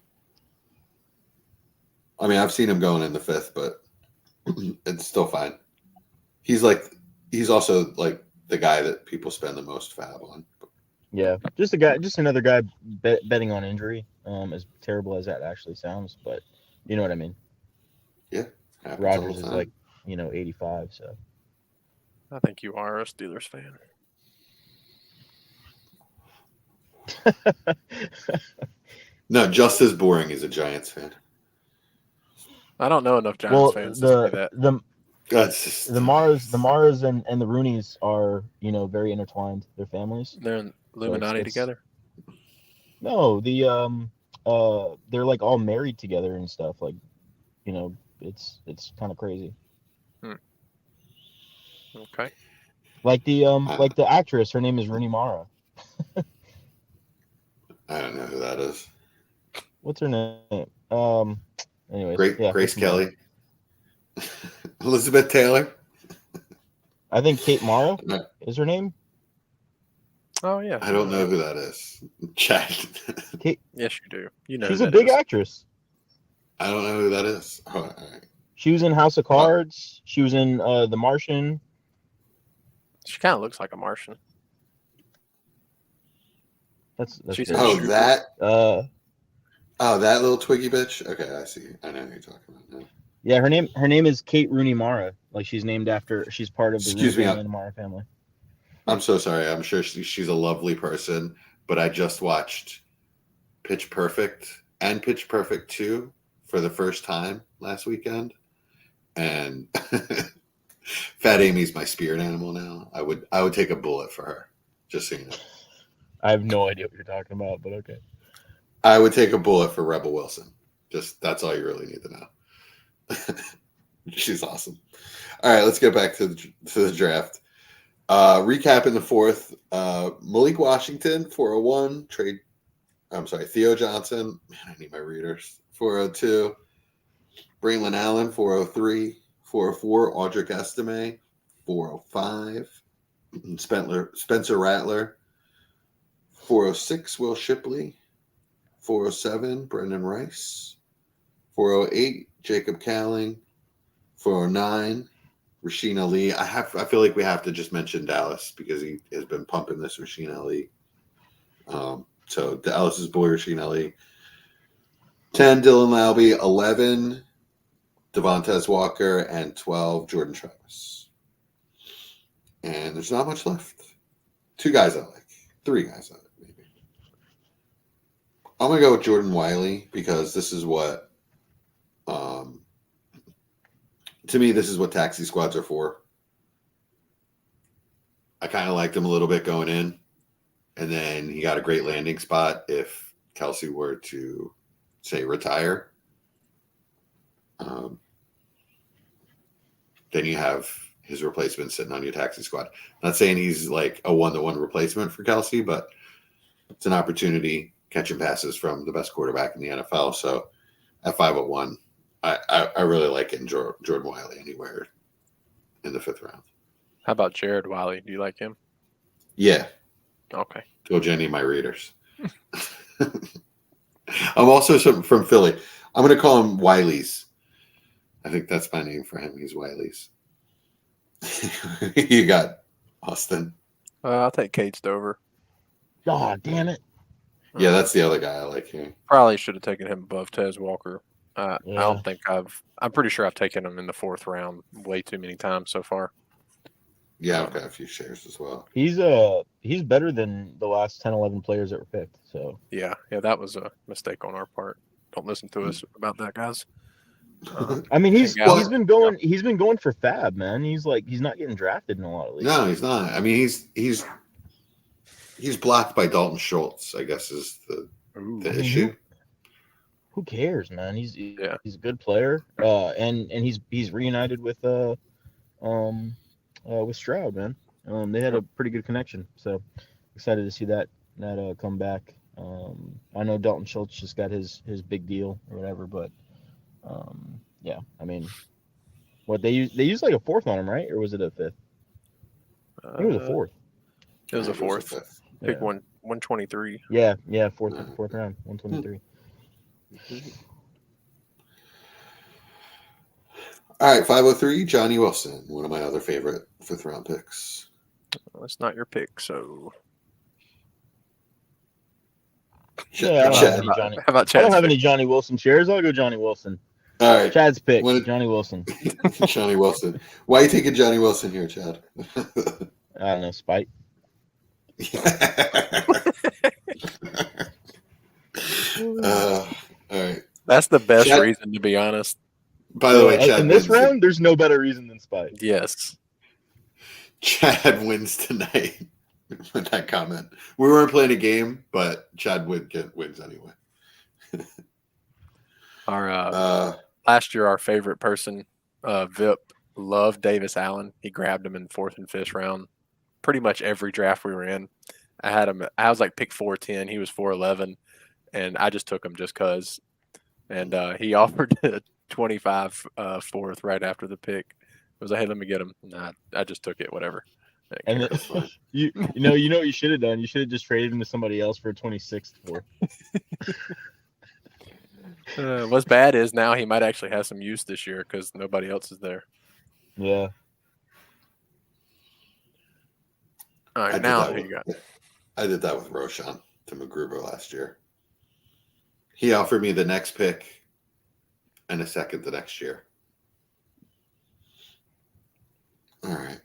I mean, I've seen him going in the 5th, but it's still fine. He's also like the guy that people spend the most fab on. Yeah, just another guy betting on injury. As terrible as that actually sounds, but you know what I mean. Yeah, Rodgers is like 85, so. I think you are a Steelers fan. No, just as boring as a Giants fan. I don't know enough Giants fans to say that. The Maras and the Rooneys are very intertwined. Their families. They're in Illuminati together. No, they're like all married together and stuff. Like, it's kind of crazy. Okay. Like the actress. Her name is Rooney Mara. I don't know who that is. What's her name? Anyways, Great yeah, Grace what's her name? Kelly, Elizabeth Taylor. I think Kate Mara No, is her name. Oh yeah. I don't know who that is. Chat. Kate. Yes, you do. You know She's who a that big is. actress. I don't know who that is. Oh, all right. She was in House of Cards. She was in The Martian. She kind of looks like a Martian. That's She's great. in Oh, Troopers. Uh, that little twiggy bitch. Okay, I see. I know who you're talking about now. yeah, her name is Kate Rooney Mara. Like she's named after. She's part of the Rooney Excuse me. family and the Mara family. I'm so sorry. I'm sure she's a lovely person, but I just watched Pitch Perfect and Pitch Perfect 2 for the first time last weekend. And Fat Amy's my spirit animal now. I would take a bullet for her. Just so you know. I have no idea what you're talking about, but okay. I would take a bullet for Rebel Wilson. Just that's all you really need to know. She's awesome. All right, let's get back to the draft. Recap in the fourth. Malik Washington, 401. Theo Johnson. Man, I need my readers. 402. Braylon Allen, 403. 404. Audric Estime, 405. Spencer Rattler, 406. Will Shipley, 407. Brendan Rice, 408. Jacob Cowling, 409. Rasheen Ali. I feel like we have to just mention Dallas because he has been pumping this Rasheen Ali. So Dallas's boy Rasheen Ali. 10, Dylan Laube. 11, Devontae Walker. And 12, Jordan Travis. And there's not much left. 2 guys I like. 3 guys I like, maybe. I'm going to go with Jordan Wiley because this is what, to me, this is what taxi squads are for. I kind of liked him a little bit going in. And then he got a great landing spot if Kelsey were to, say, retire. Then you have his replacement sitting on your taxi squad. Not saying he's like a one-to-one replacement for Kelsey, but it's an opportunity catching passes from the best quarterback in the NFL. So at 501, I really like getting Jordan Wiley anywhere in the 5th round. How about Jared Wiley? Do you like him? Yeah. Okay. Go Jenny, my readers. I'm also from Philly. I'm going to call him Wiley's. I think that's my name for him. He's Wiley's. You got Austin. I'll take Cade Stover. Oh, damn it. Yeah, that's the other guy I like here. Probably should have taken him above Tez Walker. Yeah. I don't think I'm pretty sure I've taken him in the 4th round way too many times so far. Yeah, I've got a few shares as well. He's better than the last 10, 11 players that were picked. So Yeah, that was a mistake on our part. Don't listen to us about that, guys. I mean, he's Gallup, been going for fab, man. He's not getting drafted in a lot of leagues. No, he's not. I mean, he's blocked by Dalton Schultz, I guess, is the issue. Who cares, man? He's a good player. And he's reunited with Stroud, man. They had a pretty good connection. So excited to see that come back. I know Dalton Schultz just got his big deal or whatever, but yeah, I mean, what they used like a 4th on him, right? Or was it a 5th? I think it was a 4th. It was a 4th. Pick 123. Yeah, 4th round, 123. All right, 503, Johnny Wilson, one of my other favorite 5th round picks. Well, it's not your pick, so. Yeah, How about Chad's I don't have pick? any Johnny Wilson shares. I'll go Johnny Wilson. All right. Chad's pick, Johnny Wilson. Johnny Wilson. Why are you taking Johnny Wilson here, Chad? I don't know, spite. All right. That's the best Chad, reason, to be honest. By the way, Chad in this round, there's no better reason than spite. Yes. Chad wins tonight with that comment. We weren't playing a game, but Chad wins anyway. Our last year, our favorite person, Vip, loved Davis Allen. He grabbed him in 4th and 5th round. pretty much every draft we were in. I had him. I was like pick 410. He was 411, and I just took him just cause. And he offered a 25 fourth right after the pick. I was like, hey, let me get him. Nah, I just took it. Whatever. I And didn't care. you know what you should have done. You should have just traded him to somebody else for a 26th for. What's bad is now he might actually have some use this year because nobody else is there. Yeah. All right, I did now that who you got? I did that with Roshan to McGruber last year. He offered me the next pick and a second the next year. All right.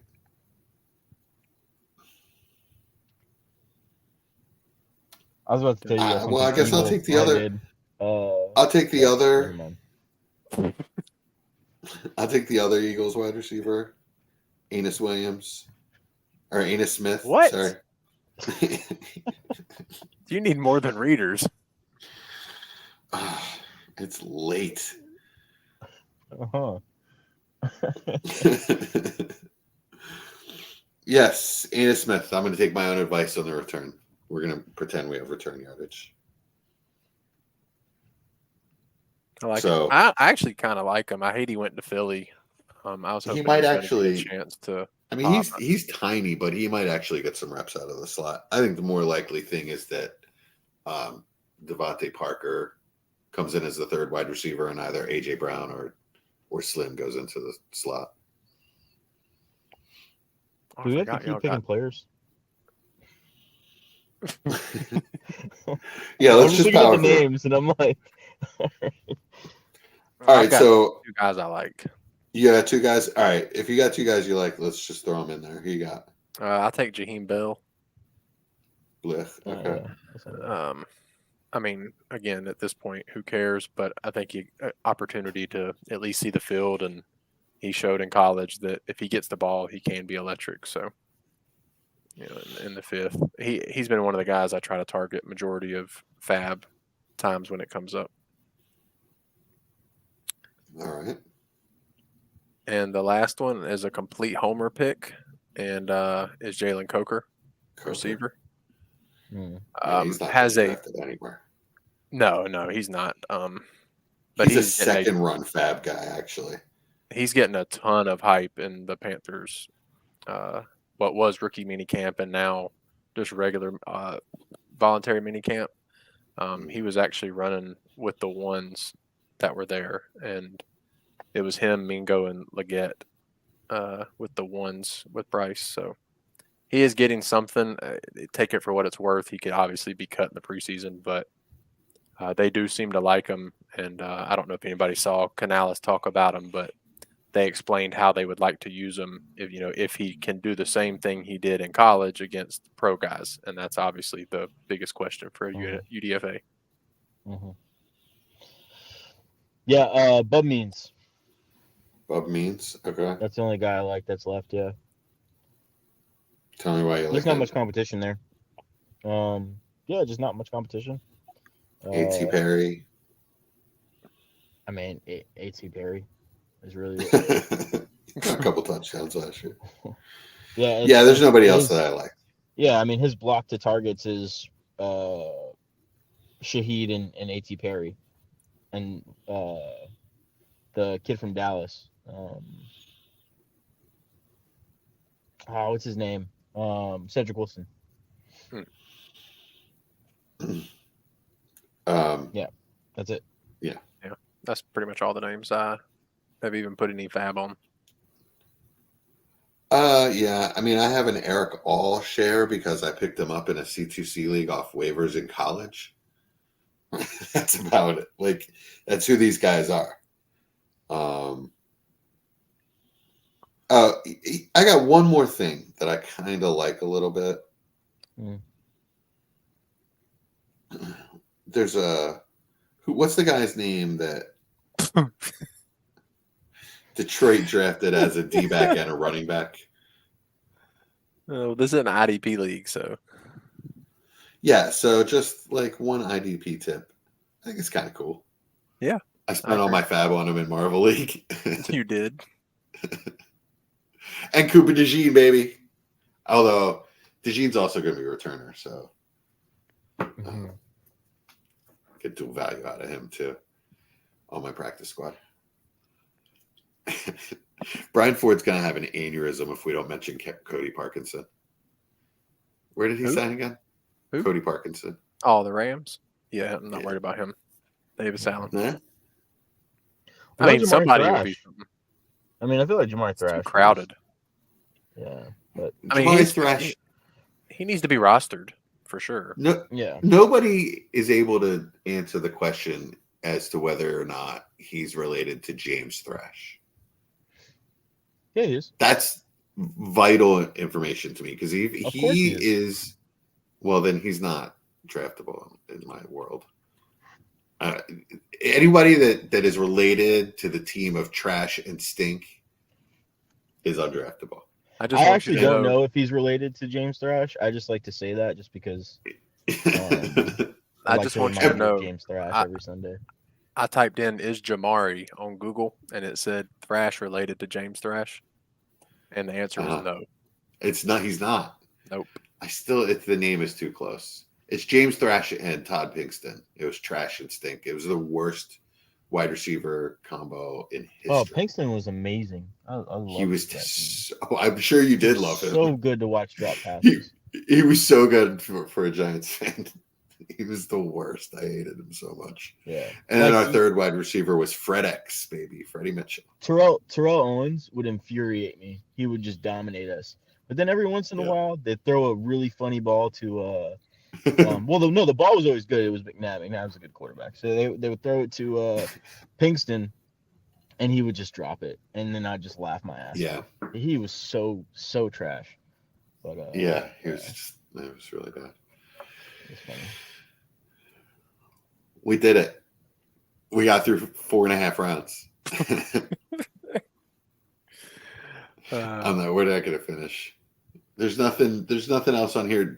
I was about to tell you guys something. Well, I guess I'll evil take the I other. did. I'll take the Never other. mind. I'll take the other Eagles wide receiver, Enos Williams, or Enos Smith. What? Sorry. You need more than readers. It's late. Uh-huh. Yes, Enos Smith. I'm going to take my own advice on the return. We're going to pretend we have return yardage. I like So- him. I actually kind of like him. I hate he went to Philly. I was hoping He might was gonna actually- get a chance to. I mean, he's tiny, but he might actually get some reps out of the slot. I think the more likely thing is that Devontae Parker comes in as the third wide receiver, and either AJ Brown or Slim goes into the slot. Oh, I Do we have to forgot y'all keep picking got- players? Yeah, let's just looking at power the through. names, and I'm like, All I've right, got so two guys I like. you got two guys. All right, if you got two guys you like, let's just throw them in there. Who you got? I'll take Jaheim Bell. Blech. Okay. I mean, again, at this point, who cares? But I think he opportunity to at least see the field, and he showed in college that if he gets the ball, he can be electric. So, you know, in the fifth, he's been one of the guys I try to target majority of fab times when it comes up. All right. And the last one is a complete homer pick, and is Jalen Coker, receiver. Yeah, he's not Has getting a drafted anywhere. no, he's not. But He's a getting second run fab guy, actually. he's getting a ton of hype in the Panthers. What was rookie mini camp and now just regular voluntary mini camp. He was actually running with the ones that were there, and it was him, Mingo, and Leggett with the ones with Bryce. So he is getting something. Take it for what it's worth. He could obviously be cut in the preseason, but they do seem to like him. And I don't know if anybody saw Canales talk about him, but they explained how they would like to use him if he can do the same thing he did in college against pro guys, and that's obviously the biggest question for UDFA. Mm-hmm. Yeah, Bub Means. Bub Means. Okay. That's the only guy I like that's left. Yeah, Tell me why you like there's not him. much competition there. Yeah, just not much competition. A.T. Perry. I mean, A.T. Perry is really. A couple touchdowns last year. Yeah. Yeah, there's nobody else that I like. Yeah, I mean, his block to targets is Shaheed and A.T. Perry, and the kid from Dallas. What's his name? Cedric Wilson. Yeah, that's it. Yeah, that's pretty much all the names I have even put any fab on. Yeah, I mean, I have an Eric All share because I picked him up in a C2C league off waivers in college. That's about it. Like, that's who these guys are. I got one more thing that I kind of like a little bit. There's what's the guy's name that Detroit drafted as a D-back and a running back? Oh, this is an IDP league, so Yeah, so just like one IDP tip. I think it's kind of cool. Yeah. I spent all my fab on him in Marvel League. you did. And Cooper DeJean, baby. Although DeJean's also going to be a returner, so get dual value out of him too on my practice squad. Brian Ford's going to have an aneurysm if we don't mention Cody Parkinson. Where did he sign again? Who? Cody Parkinson. Oh, the Rams? Yeah, I'm not worried about him. Davis Allen. Yeah. I mean, somebody would be something. I mean, I feel like Jamari Thrash. Too crowded. Yeah, but I mean, Jamari Thrash. He needs to be rostered for sure. No, yeah. Nobody is able to answer the question as to whether or not he's related to James Thrash. Yeah, he is. That's vital information to me because if he is. is, well, then he's not draftable in my world. Anybody that is related to the team of Trash and Stink is undraftable. I actually don't know if he's related to James Thrash. I just like to say that just because. I just want you to know James Thrash every Sunday. I typed in "is Jamari" on Google and it said Thrash related to James Thrash, and the answer was no. It's not. He's not. Nope. The name is too close. It's James Thrash and Todd Pinkston. It was Trash and Stink. It was the worst wide receiver combo in history. Oh, Pinkston was amazing. I love he was. I'm sure you did love him. So good to watch drop passes. He was so good for a Giants fan. He was the worst. I hated him so much. Yeah. And then our third wide receiver was Fred X, baby, Freddie Mitchell. Terrell Owens would infuriate me. He would just dominate us. But then every once in a while, they'd throw a really funny ball to the ball was always good. It was McNabb. McNabb was a good quarterback. So they would throw it to Pinkston, and he would just drop it. And then I'd just laugh my ass off. He was so trash. But it was really bad. It's funny. We did it. We got through 4.5 rounds. I'm not. We're not going to finish. There's nothing else on here.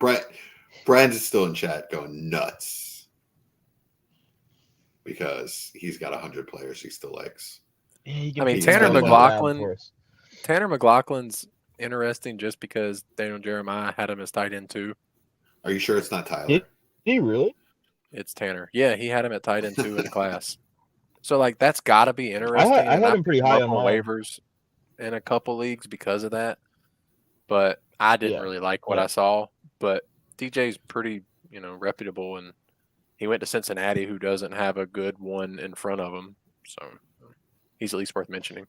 Brian's is still in chat going nuts because he's got 100 players he still likes. I mean, Tanner McLaughlin's interesting just because Daniel Jeremiah had him as tight end too. Are you sure it's not Tyler? Did he really? It's Tanner. Yeah, he had him at tight end 2 in the class. So, that's got to be interesting. I had him pretty high on waivers in a couple leagues because of that. But I didn't really like what I saw. But DJ's pretty, reputable, and he went to Cincinnati, who doesn't have a good one in front of him. So, he's at least worth mentioning.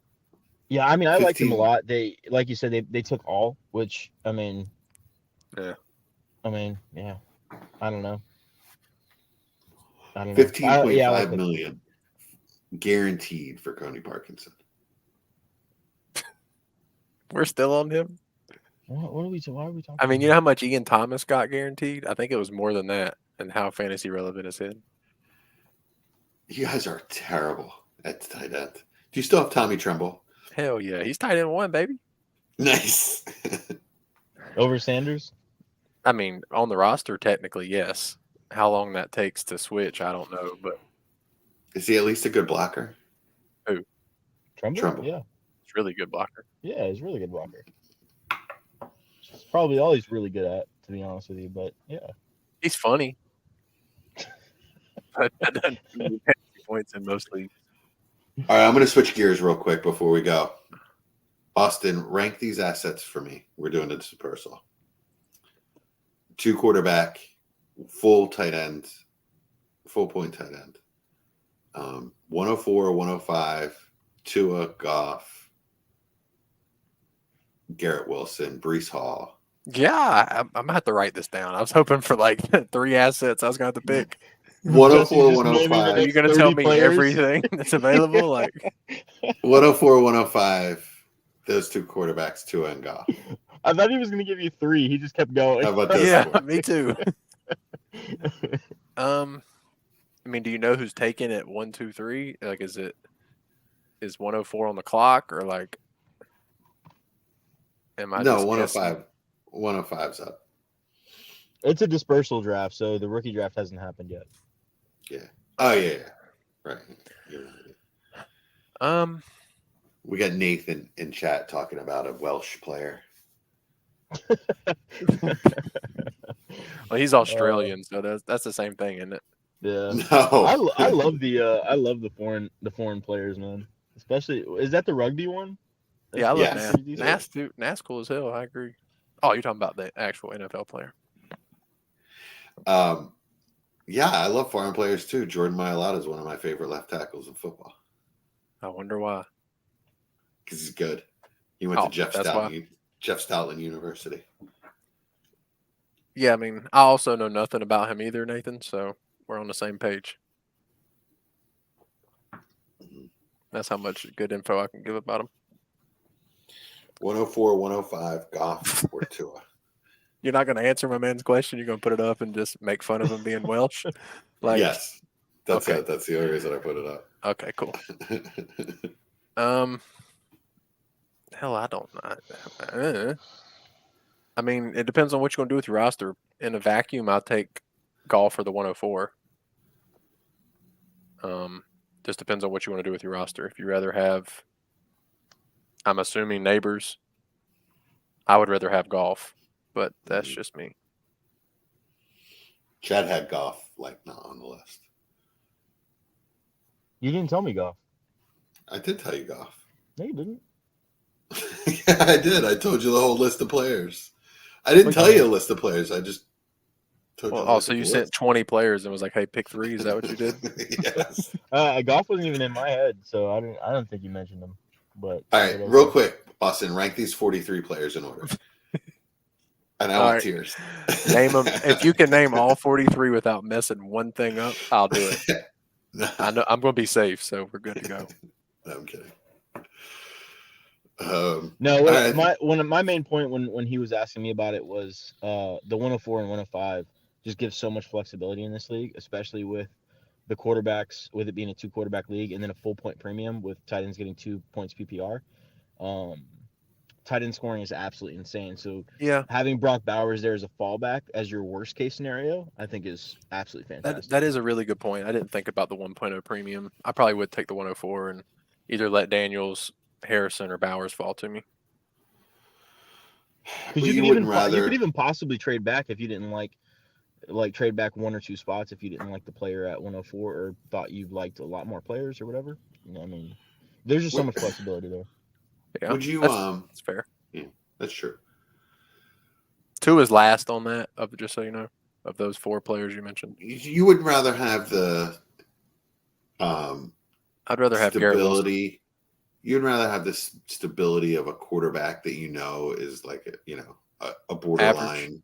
Yeah, I mean, I liked him a lot. They, like you said, they took all, which, I mean, I don't know. 15.5 million guaranteed for Cody Parkinson. We're still on him. Why are we talking? I mean, you know how much Ian Thomas got guaranteed? I think it was more than that. And how fantasy relevant is it? You guys are terrible at tight end. Do you still have Tommy Tremble? Hell yeah, he's tight end 1, baby. Nice. Over Sanders? I mean, on the roster, technically, yes. How long that takes to switch, I don't know. But is he at least a good blocker? Who? Tremble? Yeah. He's really good blocker. Yeah, he's a really good blocker. It's probably all he's really good at, to be honest with you. But, yeah. He's funny. But that doesn't mean points in most leagues. All right, I'm going to switch gears real quick before we go. Austin, rank these assets for me. We're doing a dispersal. 2 quarterback, full tight end, full point tight end. 104, 105, Tua, Goff, Garrett Wilson, Breece Hall. Yeah, I'm going to have to write this down. I was hoping for 3 assets I was going to have to pick. 104, 105. Are you going to tell me everything that's available? 104, 105. Those 2 quarterbacks, Tua and Goff. I thought he was going to give you 3. He just kept going. How about this? Yeah, me too. I mean, do you know who's taking it 1, 2, 3? Is 104 on the clock or am I? No, 105. 105's up. It's a dispersal draft, so the rookie draft hasn't happened yet. Yeah. Oh yeah. Right. Right. We got Nathan in chat talking about a Welsh player. Well, he's Australian, so that's the same thing, isn't it? Yeah, No. I love the foreign players, man. Especially, is that the rugby one? Yeah, I love Yes. Nas. pretty decent. Nas too. Nas cool as hell. I agree. Oh, you're talking about the actual NFL player. Yeah, I love foreign players too. Jordan Mailata is one of my favorite left tackles in football I wonder why. because he's good. He went to That's why. Jeff Stoutland University. Yeah, I mean, I also know nothing about him either, Nathan. So we're on the same page. That's how much good info I can give about him. 104, 105, Goff or Tua. You're not going to answer my man's question. You're going to put it up and just make fun of him being Welsh. Like, Yes, that's okay. it. That's the only reason I put it up. Okay, cool. Hell, I don't know. I mean, it depends on what you're going to do with your roster. In a vacuum, I'll take Golf for the 104. Just depends on what you want to do with your roster. If you rather have, I'm assuming neighbors, I would rather have Golf, but that's just me. Chad had Goff like not on the list. You didn't tell me Goff. I did tell you Goff. No, you didn't. Yeah, I did. I told you the whole list of players. I didn't tell you a list of players. I just told you. Well, so you sent 20 players and was like, "Hey, pick 3." Is that what you did? Yes. Goff wasn't even in my head, so I don't think you mentioned him. But all right, real quick, Austin, rank these 43 players in order. And I want tears. Name them. If you can name all 43 without messing one thing up, I'll do it. I know I'm going to be safe, so we're good to go. No, I'm kidding. One of my main point when he was asking me about it was the 104 and 105 just gives so much flexibility in this league, especially with the quarterbacks, with it being a 2-quarterback league, and then a full point premium with tight ends getting 2 points PPR. Tight end scoring is absolutely insane. So yeah, having Brock Bowers there as a fallback as your worst case scenario, I think is absolutely fantastic. That is a really good point. I didn't think about the 1.0 premium. I probably would take the 104 and either let Daniels, Harrison, or Bowers fall to me. Because you could even possibly trade back if you didn't like trade back 1 or 2 spots if you didn't like the player at 104 or thought you liked a lot more players or whatever. You know, I mean, there's just so much flexibility there. Yeah, would you? That's fair. Yeah, that's true. 2 is last on that. Just so you know, of those 4 players you mentioned, you would rather have the. I'd rather have Garrett Wilson. You'd rather have this stability of a quarterback that you know is like a borderline. Average.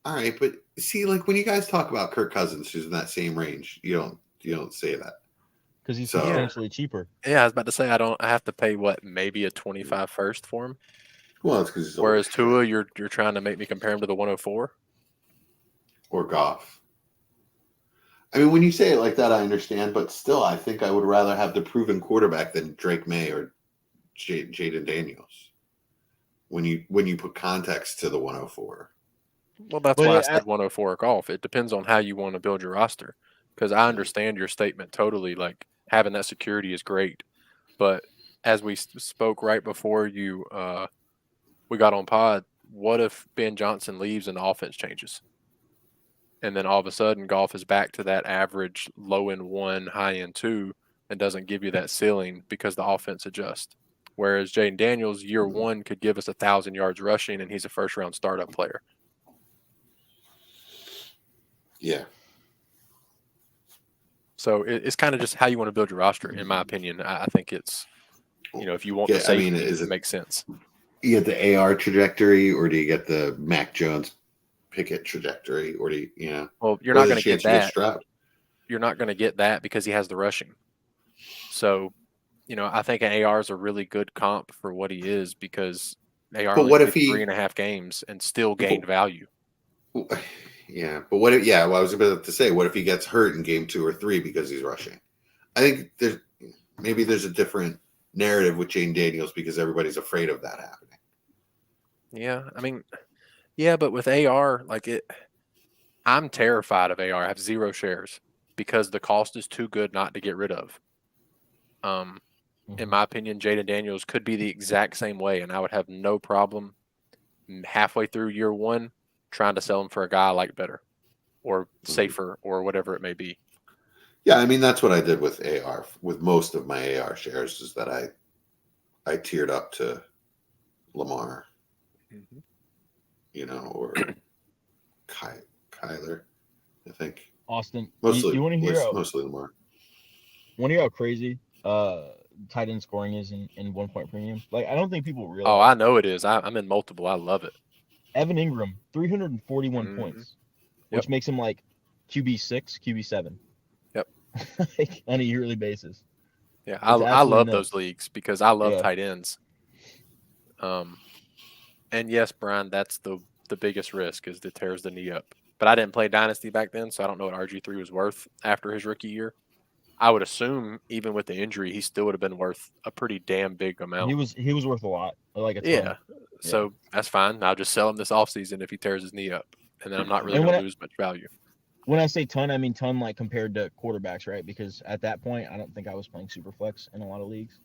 All right, but see, like when you guys talk about Kirk Cousins, who's in that same range, you don't say that because he's substantially cheaper. Yeah, I was about to say I have to pay maybe a 25 first for him. Well, it's because whereas Tua, you're trying to make me compare him to the 104 or Goff. I mean, when you say it like that, I understand, but still, I think I would rather have the proven quarterback than Drake May or Jaden Daniels. When you put context to the 104. Well, that's why I said 104 Golf. It depends on how you want to build your roster. Because I understand your statement totally. Like having that security is great, but as we spoke right before we got on pod, what if Ben Johnson leaves and the offense changes? And then all of a sudden, Golf is back to that average low end 1, high end 2, and doesn't give you that ceiling because the offense adjusts. Whereas Jaden Daniels, year 1, could give us 1,000 yards rushing, and he's a first round startup player. Yeah. So it's kind of just how you want to build your roster, in my opinion. I think it's, if you want the safety, it makes sense. You get the AR trajectory, or do you get the Mac Jones Pickett trajectory, or do you? Well, you're not going to get that. You're not going to get that because he has the rushing. So, I think an AR is a really good comp for what he is because AR only played 3.5 games and still gained value. Yeah, but what if? Yeah, well, I was about to say, what if he gets hurt in game 2 or 3 because he's rushing? I think there's a different narrative with Jaden Daniels because everybody's afraid of that happening. Yeah, I mean, yeah, but with AR, I'm terrified of AR. I have 0 shares because the cost is too good not to get rid of. in my opinion, Jaden Daniels could be the exact same way, and I would have no problem halfway through year one trying to sell him for a guy I like better or safer or whatever it may be. Yeah, I mean, that's what I did with AR. With most of my AR shares is that I tiered up to Lamar, or Kyler, I think. Austin, Mostly, you want to hear mostly Lamar. Want to hear how crazy tight end scoring is in 1 point premium? Like, I don't think people realize. Oh, I know it is. I'm in multiple. I love it. Evan Ingram, 341 points, which makes him like QB6, QB7. Yep. Like, on a yearly basis. Yeah, I love those leagues because I love tight ends. And yes, Brian, that's the biggest risk is that tears the knee up. But I didn't play Dynasty back then, so I don't know what RG3 was worth after his rookie year. I would assume even with the injury, he still would have been worth a pretty damn big amount. He was worth a lot, like a ton. Yeah. So that's fine. I'll just sell him this offseason if he tears his knee up, and then I'm not really going to lose much value. When I say ton, I mean ton like compared to quarterbacks, right? Because at that point, I don't think I was playing Superflex in a lot of leagues.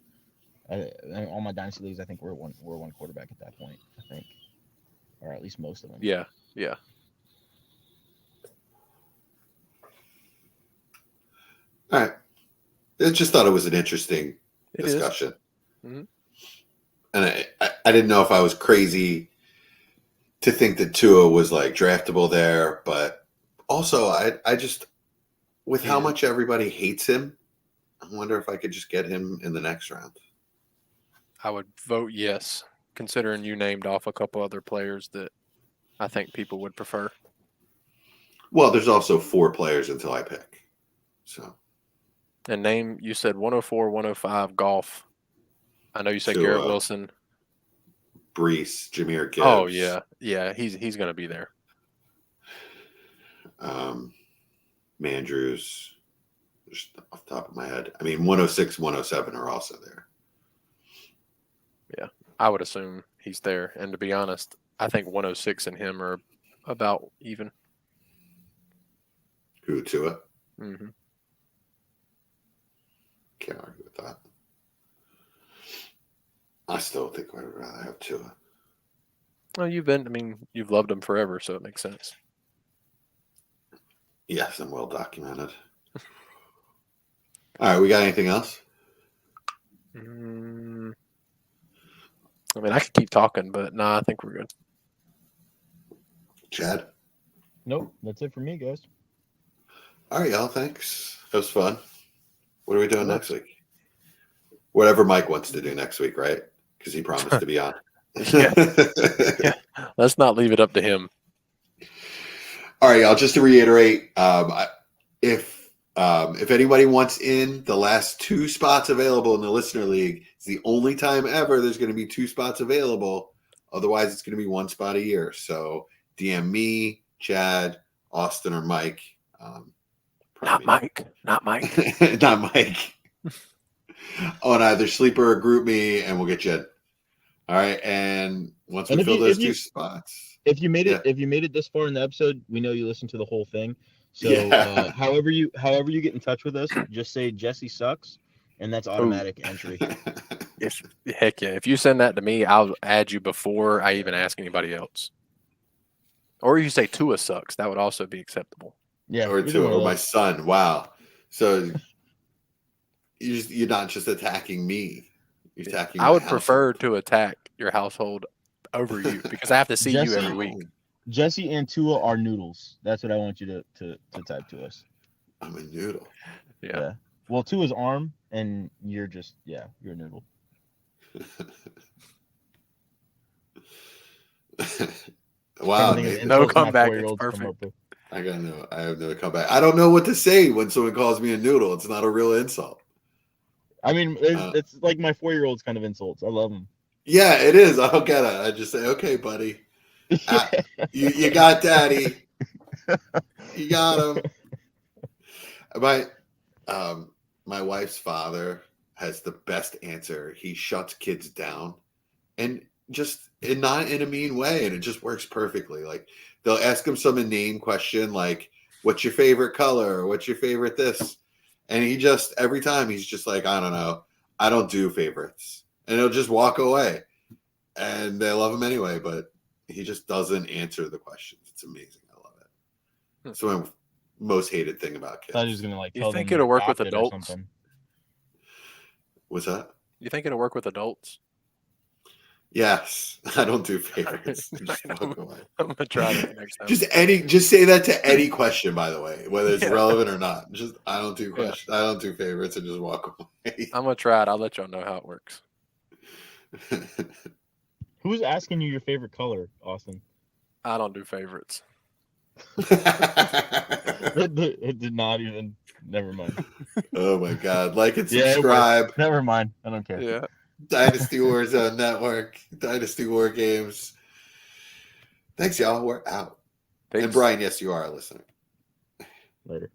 All my Dynasty leagues, I think we're one quarterback at that point, I think, or at least most of them. Yeah. All right. I just thought it was an interesting discussion. Mm-hmm. And I didn't know if I was crazy to think that Tua was like draftable there, but also I just, with how much everybody hates him, I wonder if I could just get him in the next round. I would vote yes, considering you named off a couple other players that I think people would prefer. Well, there's also 4 players until I pick. So. And you said 104, 105 golf. I know you said Tua, Garrett Wilson. Brees, Jahmyr Gibbs. Oh, yeah. Yeah, he's going to be there. Mandrews, just off the top of my head. I mean, 106, 107 are also there. Yeah, I would assume he's there. And to be honest, I think 106 and him are about even. Who, Tua? Mm-hmm. Can't argue with that. I still think I'd rather have Tua. Well, you've loved him forever, so it makes sense. Yes, I'm well documented. All right, we got anything else? I mean, I could keep talking, but I think we're good. Chad? Nope, that's it for me, guys. All right, y'all. Thanks. That was fun. What are we doing next week? Whatever Mike wants to do next week, right? Because he promised to be on. Yeah. Let's not leave it up to him. All right, y'all. Just to reiterate, if anybody wants in, the last 2 spots available in the Listener League, it's the only time ever there's going to be 2 spots available. Otherwise, it's going to be 1 spot a year. So DM me, Chad, Austin, or Mike. Not Mike. Not Mike. On either Sleeper or Group Me, and we'll get you in. All right, and once we fill those 2 spots. If you made it this far in the episode, we know you listened to the whole thing. So however you get in touch with us, just say Jesse sucks, and that's automatic entry. Heck yeah. If you send that to me, I'll add you before I even ask anybody else. Or you say Tua sucks. That would also be acceptable. Yeah. Or Tua, or my son. Wow. So you're not just attacking me. You're attacking I would prefer to attack your household over you because I have to see Jesse, you every week. Jesse and Tua are noodles. That's what I want you to type to us. I'm a noodle. Yeah. Well, Tua's arm, and you're you're a noodle. Wow. No comeback. It's perfect. I have no comeback. I don't know what to say when someone calls me a noodle. It's not a real insult. I mean, it's like my 4-year-old's kind of insults. I love them. Yeah, it is. I don't get it. I just say, okay, buddy. You got daddy. You got him. My wife's father has the best answer. He shuts kids down, and not in a mean way, and it just works perfectly. Like they'll ask him some inane question, like, "What's your favorite color? What's your favorite this?" And he just every time he's just like, "I don't know. I don't do favorites, and he'll just walk away, and they love him anyway. But he just doesn't answer the questions. It's amazing. I love it. It's my most hated thing about kids. I thought he was gonna like You tell think them it'll work with adopt it or adults? something. What's that? You think it'll work with adults? Yes, I don't do favorites. Just walk away. I'm gonna try that next time. Just say that to any question, by the way, whether it's Yeah. relevant or not. Just I don't do Yeah. questions. I don't do favorites, and just walk away. I'm gonna try it. I'll let y'all know how it works. Who's asking you your favorite color, Austin? I don't do favorites. It did not even. Never mind. Oh my god! Like and Yeah, it subscribe. Never mind. I don't care. Yeah. Dynasty Warzone Network, Dynasty War Games. Thanks, y'all. We're out. Peace. And Brian, yes, you are a listener. Later.